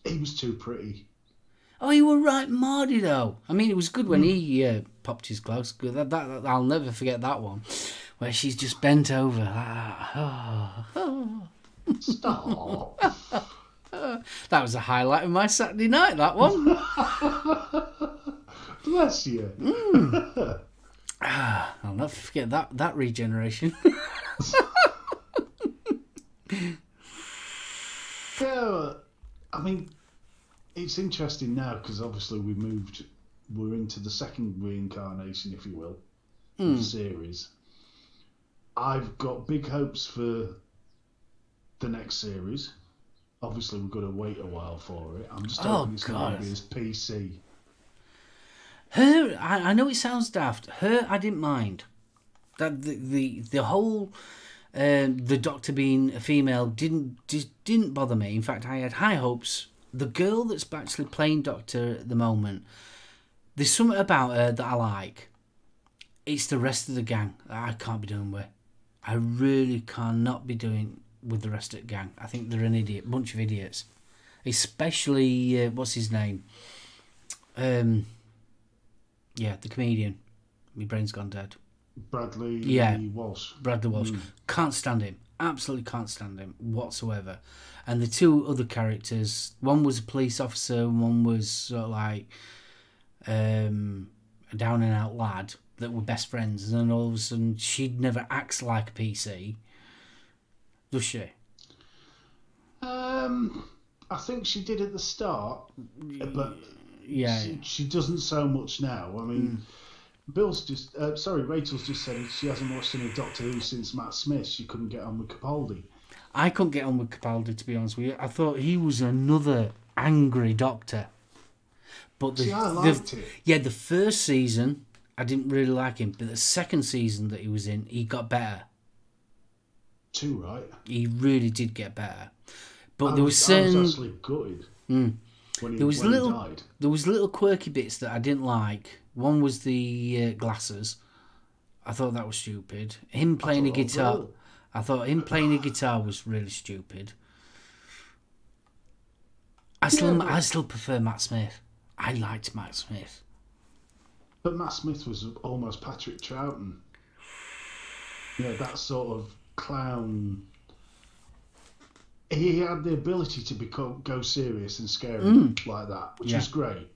He was too pretty. Oh, you were right mardy, though. I mean, it was good when he popped his clothes. I'll never forget that one, where she's just bent over. Stop. That was a highlight of my Saturday night, that one. Bless you. I'll never forget that regeneration. Yeah, I mean, it's interesting now because obviously we're into the second reincarnation, if you will, of the series. I've got big hopes for the next series. Obviously, we've got to wait a while for it. I'm just hoping it's going to be as PC. Her, I know it sounds daft. Her, I didn't mind. That the whole the Doctor being a female didn't bother me. In fact, I had high hopes. The girl that's actually playing Doctor at the moment, there's something about her that I like. It's the rest of the gang that I can't be doing with. I really cannot be doing with the rest of the gang. I think they're an bunch of idiots. Especially what's his name? Yeah, the comedian. My brain's gone dead. Bradley Walsh. Bradley Walsh. Can't stand him. Absolutely can't stand him whatsoever. And the two other characters, one was a police officer and one was sort of like a down and out lad that were best friends. And then all of a sudden, she'd never acts like a PC. Does she? I think she did at the start, but yeah, she doesn't so much now. I mean, Rachel's just said she hasn't watched any Doctor Who since Matt Smith. She couldn't get on with Capaldi. I couldn't get on with Capaldi, to be honest with you. I thought he was another angry Doctor. But I liked it. Yeah, the first season, I didn't really like him. But the second season that he was in, he got better. Too right. He really did get better. But I was actually gutted when he died. There was little quirky bits that I didn't like. One was the glasses. I thought that was stupid. Him playing a guitar. Well. I thought him playing a guitar was really stupid. I still prefer Matt Smith. I liked Matt Smith. But Matt Smith was almost Patrick Troughton. Yeah, that sort of clown. He had the ability to go serious and scary like that, which was great.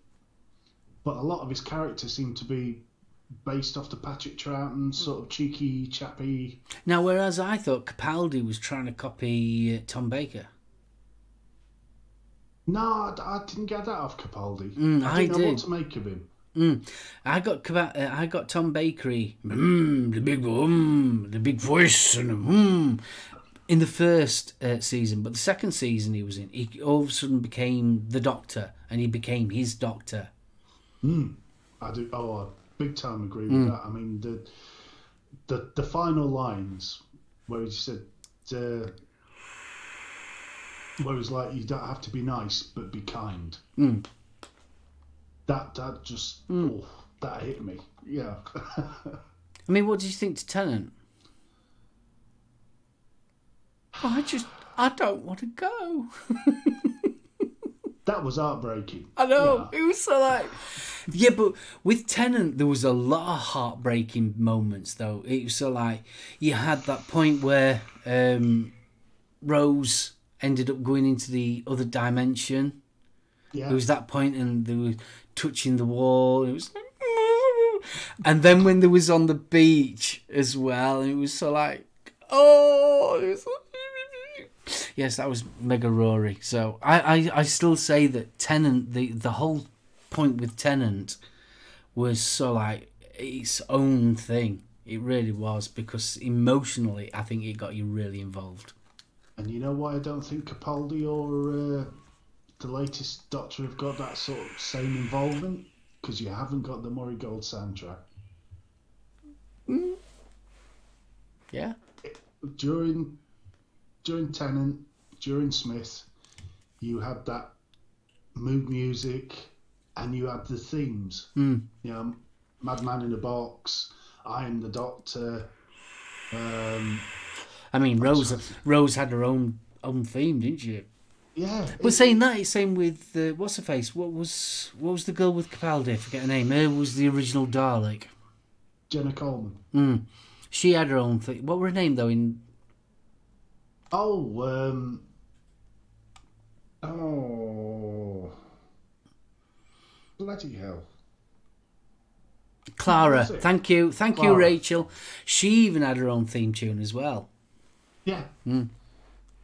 But a lot of his characters seem to be based off the Patrick Troughton sort of cheeky, chappy. Now, whereas I thought Capaldi was trying to copy Tom Baker. No, I didn't get that off Capaldi. I didn't know what to make of him. I got Tom Bakery, the big voice, and in the first season, but the second season he was in, he all of a sudden became the Doctor, and he became his Doctor. I do. Oh, I big time agree with that. I mean, the final lines where he said, where it was like, you don't have to be nice, but be kind. That just that hit me. Yeah. I mean, what did you think to Tennant? I don't want to go. That was heartbreaking. I know. Yeah. It was so like... Yeah, but with Tennant, there was a lot of heartbreaking moments, though. It was so like... You had that point where Rose ended up going into the other dimension. Yeah. There was that point and they were touching the wall. It was like... And then when they was on the beach as well, and it was so like... Oh... It was like... Yes, that was mega Rory. So I still say that Tennant, the whole point with Tennant was so like its own thing. It really was, because emotionally I think it got you really involved. And you know why I don't think Capaldi or the latest Doctor have got that sort of same involvement? Because you haven't got the Murray Gold soundtrack. Yeah. During Tennant, during Smith, you had that mood music and you had the themes. You know, Madman in a Box, I Am the Doctor. I mean, Rose had her own theme, didn't she? Yeah. But saying that, it's same with what's her face? What was the girl with Capaldi? I forget her name. Her was the original Dalek. Jenna Coleman. She had her own thing. What were her name though? Bloody hell. Clara. Thank you, Rachel. She even had her own theme tune as well. Yeah.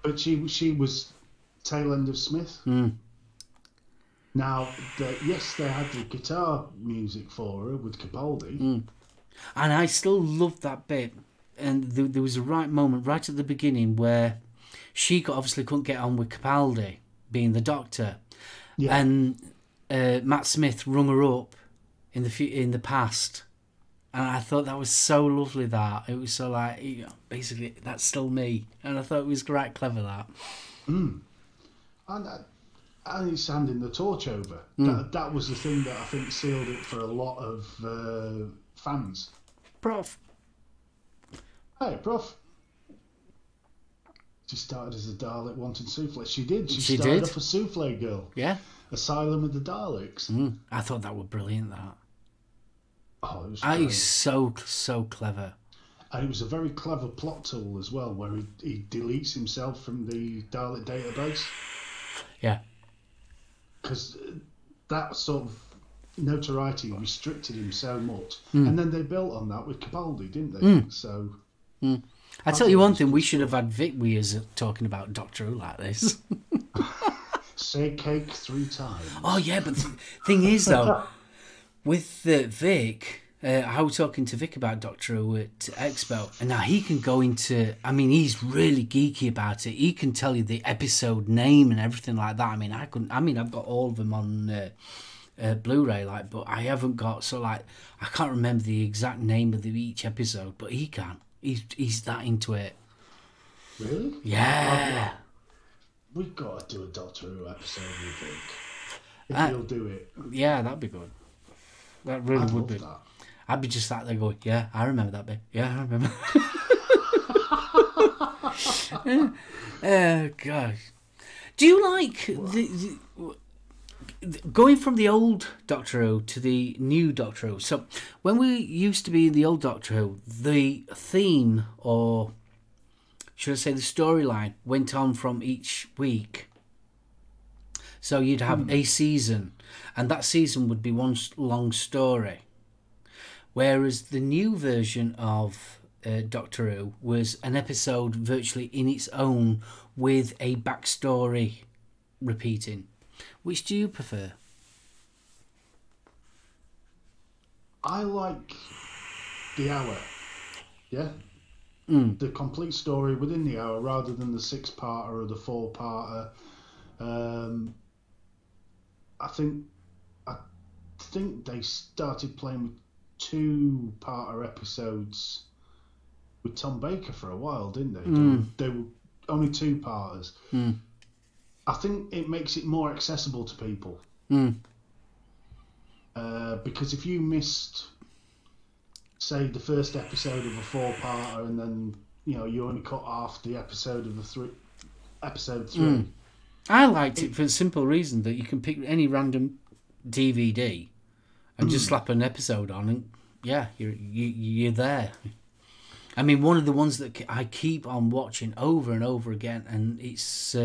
But she was tail end of Smith. Now, yes, they had the guitar music for her with Capaldi. And I still loved that bit. And there was a right moment right at the beginning where she obviously couldn't get on with Capaldi being the Doctor. Yeah. And Matt Smith rung her up in the past. And I thought that was so lovely. That it was so like, you know, basically that's still me, and I thought it was quite clever that. And it's handing the torch over. That was the thing that I think sealed it for a lot of fans. Prof. Hey, Prof. She started as a Dalek wanting souffle. She did. She started off a souffle girl. Yeah. Asylum of the Daleks. I thought that was brilliant. That. Oh, it was. It's so clever. And it was a very clever plot tool as well, where he deletes himself from the Dalek database. Yeah. Because that sort of notoriety restricted him so much. And then they built on that with Capaldi, didn't they? So... I tell you one thing, we should have had Vic with us talking about Doctor Who like this. Say cake 3 times. Oh, yeah, but the thing is, though, with Vic... I was talking to Vic about Doctor Who at Expo, and now he can go into... I mean, he's really geeky about it. He can tell you the episode name and everything like that. I mean, I couldn't... I mean, I've got all of them on Blu-ray, like, but I haven't got... So, like, I can't remember the exact name of each episode, but he can. He's that into it. Really? Yeah. We've got to do a Doctor Who episode, we think. If you'll do it. Yeah, that'd be good. That really would be. That. I'd be just sat there going, yeah, I remember that bit. Yeah, I remember. Oh, gosh. Do you like going from the old Doctor Who to the new Doctor Who? So when we used to be in the old Doctor Who, the theme, or should I say the storyline, went on from each week. So you'd have a season, and that season would be one long story. Whereas the new version of Doctor Who was an episode virtually in its own with a backstory repeating. Which do you prefer? I like the hour. Yeah? The complete story within the hour rather than the 6-parter or the 4-parter. I think they started playing with 2-parter episodes with Tom Baker for a while, didn't they? They were only 2-parters. I think it makes it more accessible to people. Because if you missed, say, the first episode of a 4-parter, and then you only cut off the episode of episode 3. I liked it for the simple reason that you can pick any random DVD and just slap an episode on, and yeah, you're there. I mean, one of the ones that I keep on watching over and over again, and it's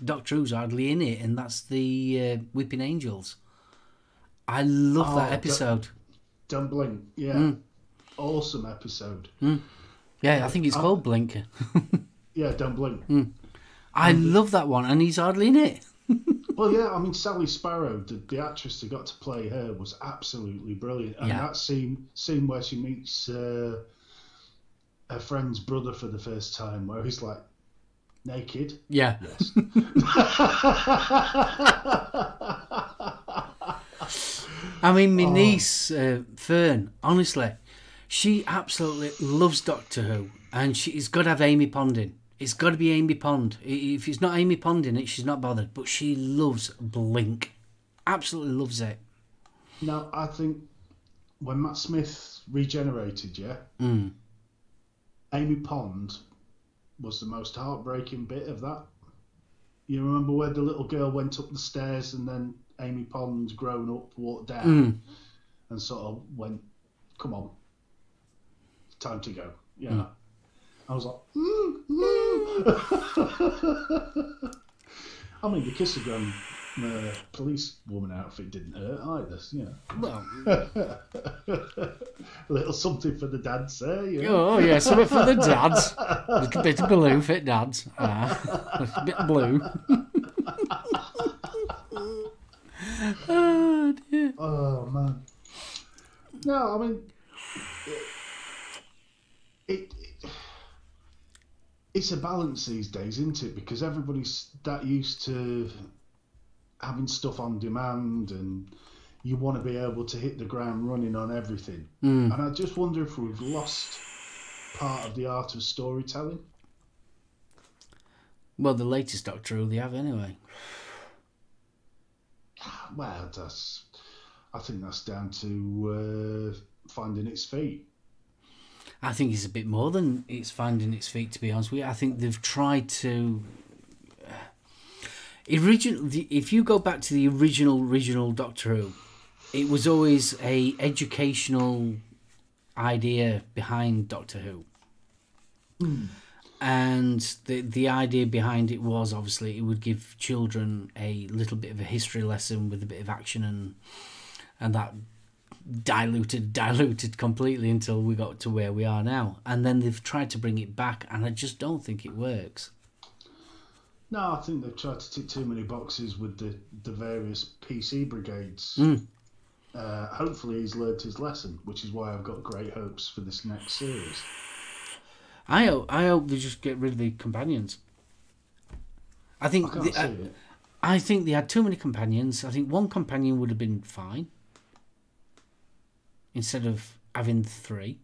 Doctor Who's hardly in it, and that's the Weeping Angels. I love that episode. Don't Blink, yeah. Awesome episode. Yeah, I think it's called Blinker. Yeah, Don't Blink. I love that one, and he's hardly in it. Well, yeah, I mean, Sally Sparrow, the actress who got to play her, was absolutely brilliant. And that scene where she meets her friend's brother for the first time, where he's like, naked? Yeah. Yes. I mean, my niece, Fern, honestly, she absolutely loves Doctor Who, and she's got to have Amy Pond in. It's got to be Amy Pond. If it's not Amy Pond in it, she's not bothered. But she loves Blink. Absolutely loves it. Now, I think when Matt Smith regenerated, Amy Pond was the most heartbreaking bit of that. You remember where the little girl went up the stairs and then Amy Pond, grown up, walked down and sort of went, come on, it's time to go. Yeah. I was like, I mean, the kissogram police woman outfit didn't hurt either, Well, a little something for the dads there, Oh, yeah, something for the dads. A bit of blue for dads. A bit of blue. Oh, dear. Oh, man. No, I mean, it's a balance these days, isn't it? Because everybody's that used to having stuff on demand, and you want to be able to hit the ground running on everything. Mm. And I just wonder if we've lost part of the art of storytelling. Well, the latest Doctor Who they have anyway. Well, I think that's down to finding its feet. I think it's a bit more than it's finding its feet, to be honest with you. I think they've tried to... if you go back to the original Doctor Who, it was always a educational idea behind Doctor Who. Mm. And the idea behind it was, obviously, it would give children a little bit of a history lesson with a bit of action, and that diluted completely until we got to where we are now. And then they've tried to bring it back, and I just don't think it works. No, I think they've tried to tick too many boxes with the various PC brigades. Mm. Hopefully he's learned his lesson, which is why I've got great hopes for this next series. I hope they just get rid of the companions. I think I think they had too many companions. I think one companion would have been fine instead of having 3.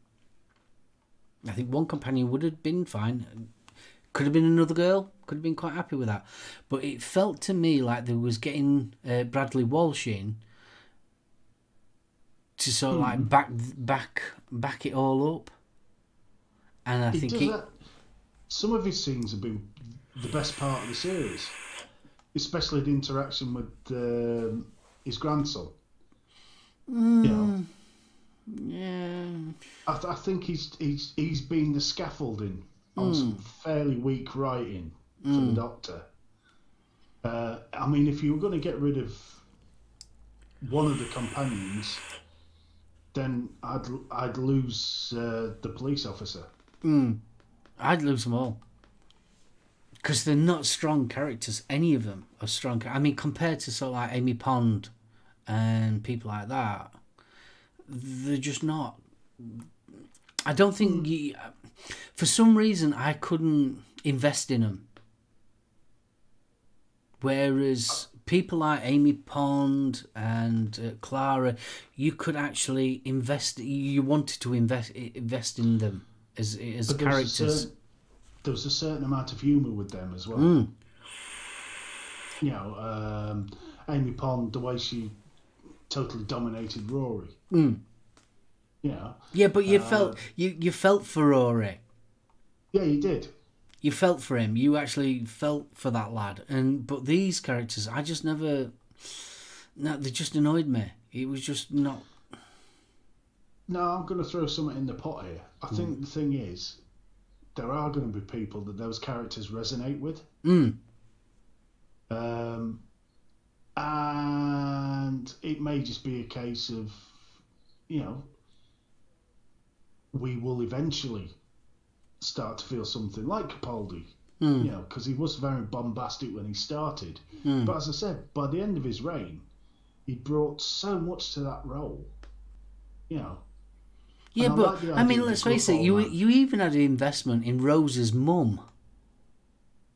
I think one companion would have been fine. Could have been another girl. Could have been quite happy with that. But it felt to me like they was getting Bradley Walsh in to sort of like back it all up. And I think some of his scenes have been the best part of the series, especially the interaction with his grandson. Yeah. I think he's been the scaffolding on some fairly weak writing for the Doctor. I mean, if you were going to get rid of one of the companions, then I'd lose the police officer. I'd lose them all. Because they're not strong characters. Any of them are strong. I mean, compared to sort of like Amy Pond and people like that, they're just not. I don't think... for some reason, I couldn't invest in them. Whereas people like Amy Pond and Clara, you could actually invest... You wanted to invest in them as characters. There was a certain amount of humour with them as well. You know, Amy Pond, the way she totally dominated Rory. Yeah. Yeah, but you felt for Rory. Yeah, you did. You felt for him. You actually felt for that lad. But these characters, I just never... No, they just annoyed me. It was just not... No, I'm going to throw something in the pot here. I think the thing is, there are going to be people that those characters resonate with. And it may just be a case of, you know, we will eventually start to feel something like Capaldi, you know, because he was very bombastic when he started. But as I said, by the end of his reign, he brought so much to that role, you know. Yeah, but I mean, let's face it, you even had an investment in Rose's mum.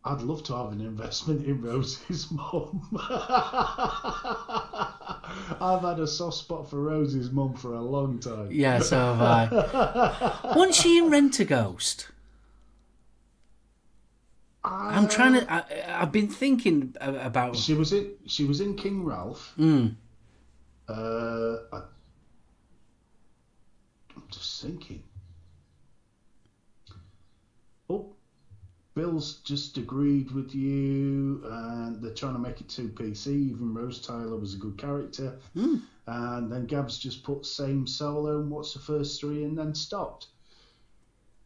I'd love to have an investment in Rose's mum. I've had a soft spot for Rose's mum for a long time. Yeah, so have I. Wasn't she in Rent-A-Ghost? I'm trying to... I've been thinking about... She was in King Ralph. I'm just thinking. Oh, Bill's just agreed with you, and they're trying to make it 2 PC. Even Rose Tyler was a good character. And then Gab's just put same SoulOhm, what's the first 3, and then stopped.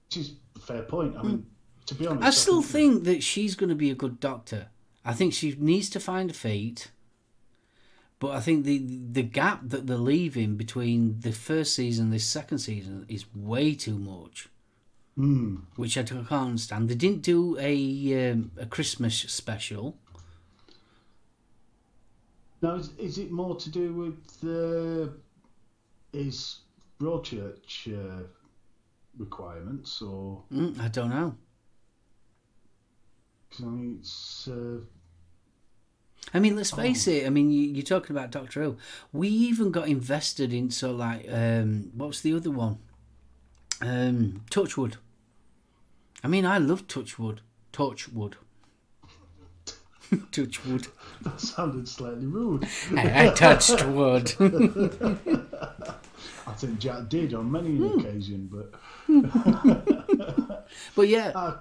Which is a fair point. I mean, to be honest... I still think that she's going to be a good Doctor. I think she needs to find her feet. But I think the gap that they're leaving between the first season and this second season is way too much. Which I can't understand. They didn't do a Christmas special. Now, is it more to do with his Broadchurch requirements, or... I don't know. Because I mean, it's... I mean, let's face it. I mean, you're talking about Doctor Who. We even got invested in what's the other one? Touchwood. I mean, I love Touchwood. Touchwood. Touchwood. That sounded slightly rude. I touched wood. I think Jack did on many an occasion, but. But yeah.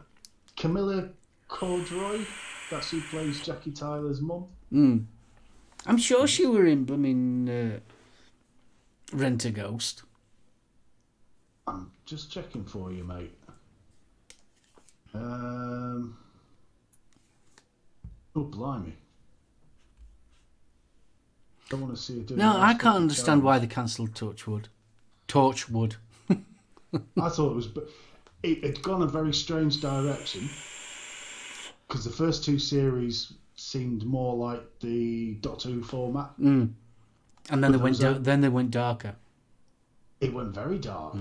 Camilla Cordroy, that's who plays Jackie Tyler's mum. I'm sure she were in blooming Rent a Ghost. I'm just checking for you, mate. Oh, blimey. Don't want to see it. No, I can't understand why they cancelled Torchwood. Torchwood. I thought it was... It had gone a very strange direction, because the first two series seemed more like the Doctor Who format. And then they went darker. It went very dark.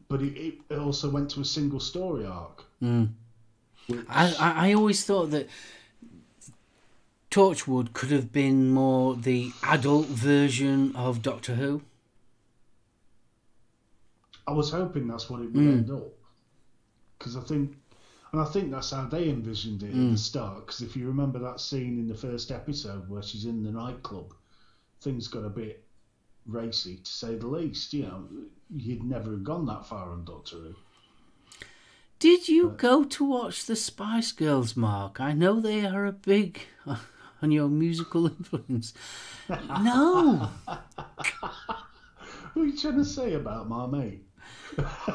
But it also went to a single story arc. Which... I always thought that Torchwood could have been more the adult version of Doctor Who. I was hoping that's what it would end up. Because I think that's how they envisioned it at the start. Because if you remember that scene in the first episode where she's in the nightclub, things got a bit racy, to say the least. You know, you'd never have gone that far on Doctor Who. Did you go to watch the Spice Girls, Mark? I know they are a big on your musical influence. No. What are you trying to say about my mate?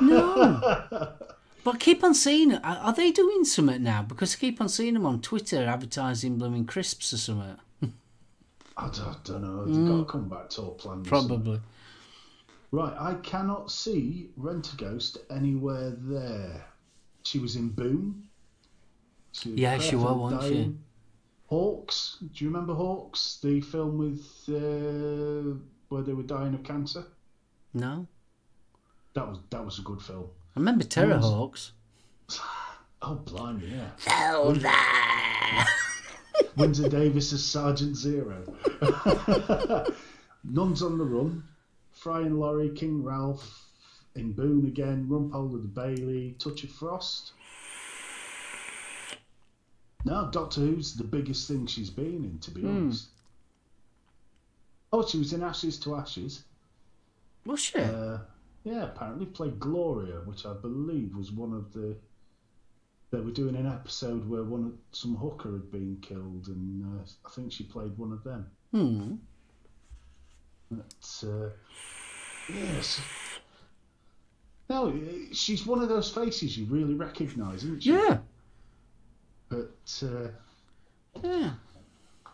No. But keep on seeing it. Are they doing something now? Because I keep on seeing them on Twitter advertising blooming crisps or something. I don't know. They've got to come back to our plan. Probably. Right, I cannot see Rent-A-Ghost anywhere there. She was in Boom. She was, wasn't she? Hawks. Do you remember Hawks? The film with where they were dying of cancer? No. That was a good film. I remember Terrorhawks. Oh, blimey, yeah. Zelda! Windsor Davis as Sergeant Zero. Nuns on the Run. Fry and Laurie, King Ralph, in Boone again, Rumpole of the Bailey, Touch of Frost. No, Doctor Who's the biggest thing she's been in, to be honest. Oh, she was in Ashes to Ashes. Was she? Yeah, apparently played Gloria, which I believe was one of the... They were doing an episode where some hooker had been killed, and I think she played one of them. But, yes. No, she's one of those faces you really recognise, isn't she? Yeah. But, yeah.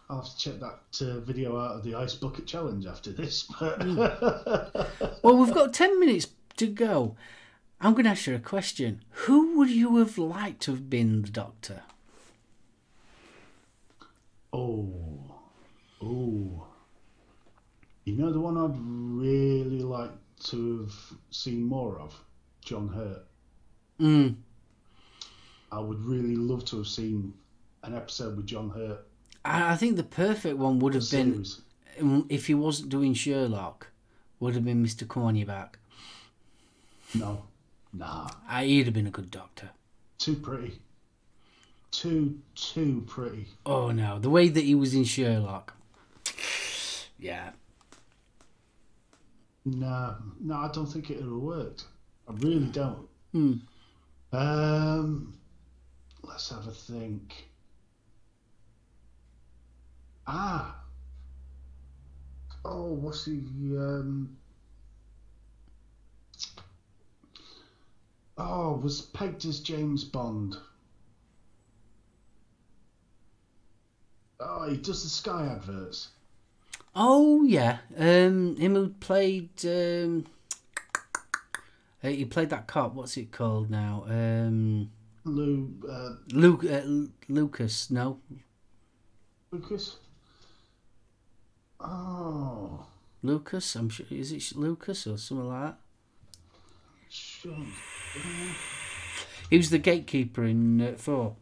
I'll have to check that video out of the Ice Bucket Challenge after this. But Well, we've got 10 minutes to go. I'm going to ask you a question. Who would you have liked to have been the Doctor? Oh. You know the one I'd really like to have seen more of? John Hurt. I would really love to have seen an episode with John Hurt. I think the perfect one would have been, if he wasn't doing Sherlock, would have been Mr. Come On Your Back. No. Nah. He'd have been a good Doctor. Too pretty. Too pretty. Oh no, the way that he was in Sherlock. Yeah. No, I don't think it would have worked. I really don't. Let's have a think. What's he? Was pegged as James Bond. Oh, he does the Sky adverts. Oh yeah, him who played. He played that cop. What's it called now? Lucas. No. Lucas. Oh. Lucas. I'm sure. Is it Lucas or something like that? Sure. He was the gatekeeper in 4.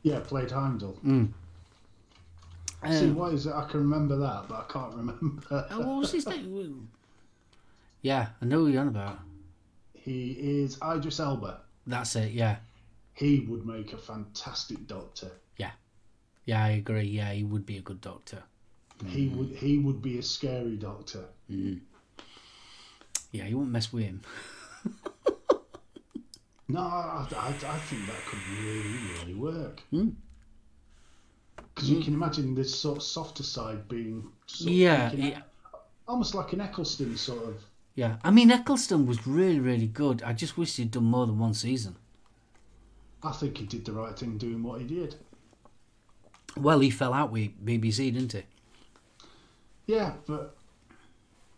Yeah, played Heimdall. See, why is it I can remember that, but I can't remember. What was his name? Yeah, I know who you're on about. He is Idris Elba. That's it, yeah. He would make a fantastic Doctor. Yeah. Yeah, I agree. Yeah, he would be a good Doctor. He would be a scary Doctor. Mm. Yeah, you wouldn't mess with him. No, I think that could really, really work. Because you can imagine this sort of softer side being almost like an Eccleston sort of. Yeah, I mean, Eccleston was really, really good. I just wish he'd done more than one season. I think he did the right thing doing what he did. Well, he fell out with BBC, didn't he? Yeah, but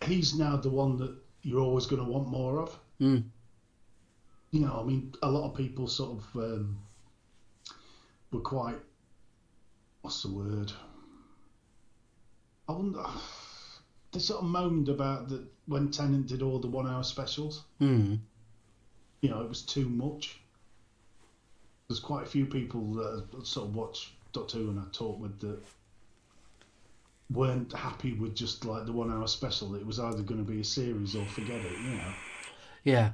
he's now the one that you're always going to want more of. Mm. You know, I mean, a lot of people sort of were quite, what's the word? I wonder, they sort of moaned about that when Tennant did all the 1 hour specials. Mm. You know, it was too much. There's quite a few people that sort of watch Doctor Who and I talk with that weren't happy with just like the 1 hour special. It was either going to be a series or forget it, you know. Yeah.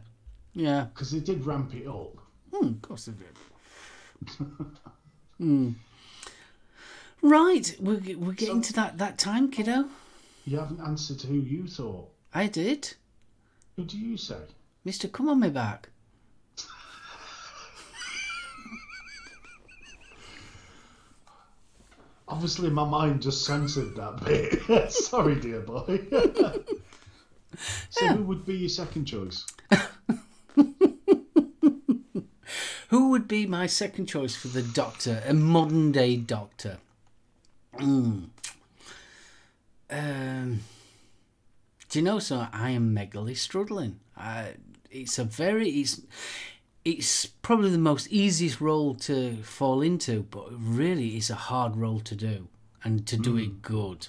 Yeah. Because they did ramp it up. Of course they did. Right, we're getting to that time, kiddo. You haven't answered who you thought. I did. Who do you say? Mr. Come On Me Back. Obviously, my mind just censored that bit. Sorry, dear boy. So, who would be your second choice? Who would be my second choice for the Doctor, a modern day Doctor? Do you know, so I am megally struggling. It's probably the most easiest role to fall into, but really it's a hard role to do, and to do it good.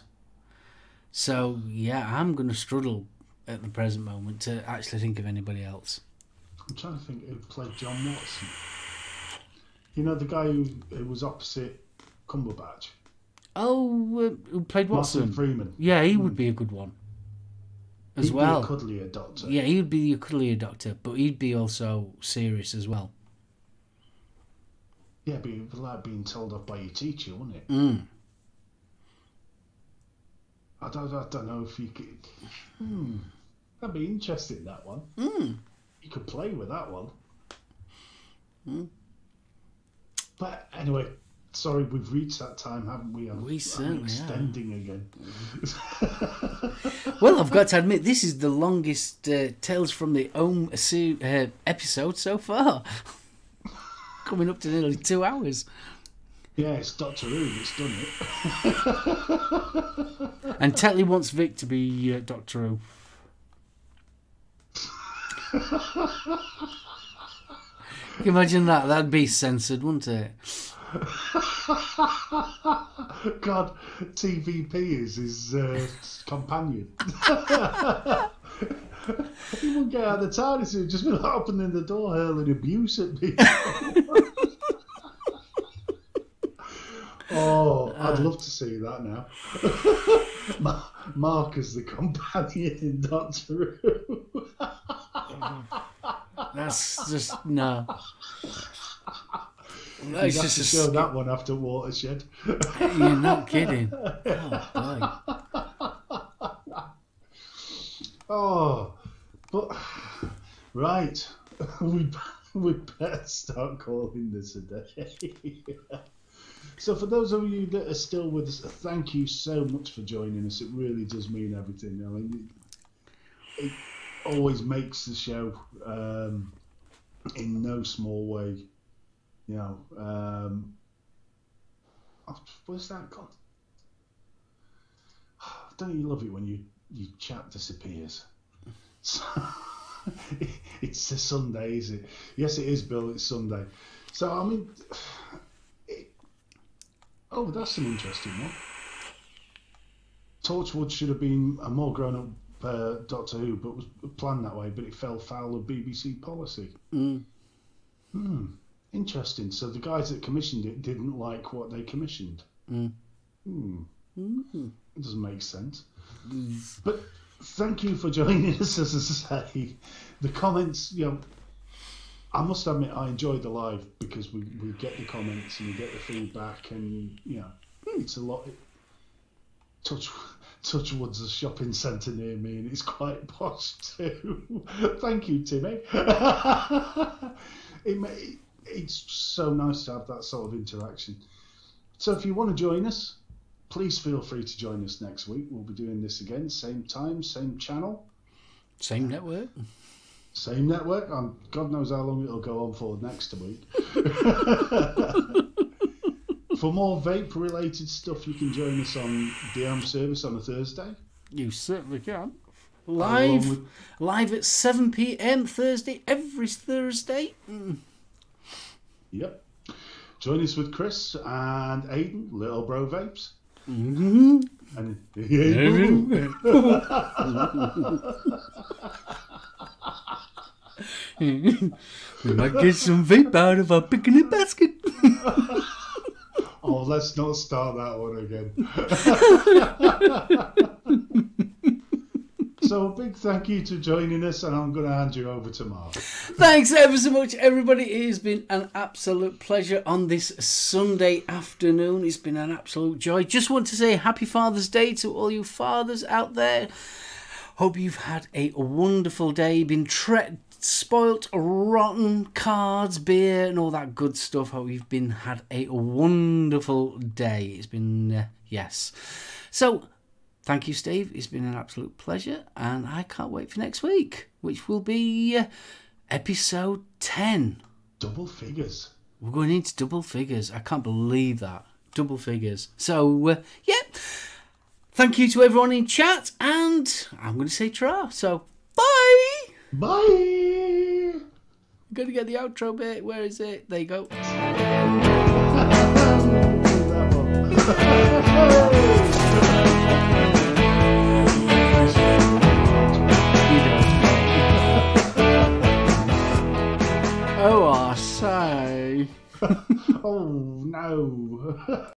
So yeah, I'm going to struggle at the present moment to actually think of anybody else. I'm trying to think who played John Watson. You know, the guy who was opposite Cumberbatch? Oh, who played Watson? Martin Freeman. Yeah, he would be a good one. As well. He'd be a cuddlier Doctor. Yeah, he would be a cuddlier Doctor, but he'd be also serious as well. Yeah, but it'd be like being told off by your teacher, wouldn't it? I don't know if you could... That'd be interesting, that one. You could play with that one. But anyway, sorry, we've reached that time, haven't we? We certainly extending again. Well, I've got to admit, this is the longest Tales from the Ohm episode so far. Coming up to nearly 2 hours. Yeah, it's Doctor Who that's done it. And Tetley wants Vic to be Doctor Who. Can you imagine that? That'd be censored, wouldn't it? God, TVP is his companion. He wouldn't get out of the TARDIS, he'd just be like opening the door, hurling abuse at people. Oh, I'd love to see that now. Mark as the companion in Doctor Who. That's just, no. You'd have to show that one after Watershed. You're not kidding. Oh, boy. Oh, but right, we better start calling this a day. So for those of you that are still with us, thank you so much for joining us. It really does mean everything. I mean, it always makes the show in no small way. You know, where's that gone? Don't you love it when your chat disappears? So, it's a Sunday, is it? Yes, it is, Bill. It's Sunday. So I mean, oh, that's an interesting one. Torchwood should have been a more grown-up Doctor Who, but was planned that way, but it fell foul of BBC policy. Interesting. So the guys that commissioned it didn't like what they commissioned. It doesn't make sense. But thank you for joining us, as I say. The comments, I must admit I enjoyed the live because we get the comments and we get the feedback, and it's a lot. Touchwood's a shopping centre near me, and it's quite posh too. Thank you, Timmy. It's so nice to have that sort of interaction. So if you want to join us, please feel free to join us next week. We'll be doing this again, same time, same channel. Same network. Same network. God knows how long it'll go on for next week. For more vape-related stuff, you can join us on the Ohm service on a Thursday. You certainly can. Live at 7 p.m. Thursday, every Thursday. Yep. Join us with Chris and Aidan, Little Bro Vapes. Mm-hmm. And we might get some vape out of our picnic basket. Oh, let's not start that one again. So a big thank you to joining us, and I'm going to hand you over to Mark. Thanks ever so much, everybody. It has been an absolute pleasure on this Sunday afternoon. It's been an absolute joy. Just want to say Happy Father's Day to all you fathers out there. Hope you've had a wonderful day. Been spoilt, rotten, cards, beer, and all that good stuff. Hope you've had a wonderful day. It's been, yes. So, thank you, Steve. It's been an absolute pleasure, and I can't wait for next week, which will be episode 10. Double figures. We're going into double figures. I can't believe that. Double figures. So, yeah. Thank you to everyone in chat, and I'm going to say tra. So, bye! Bye! I'm going to get the outro bit. Where is it? There you go. Oh, I say. Oh, no.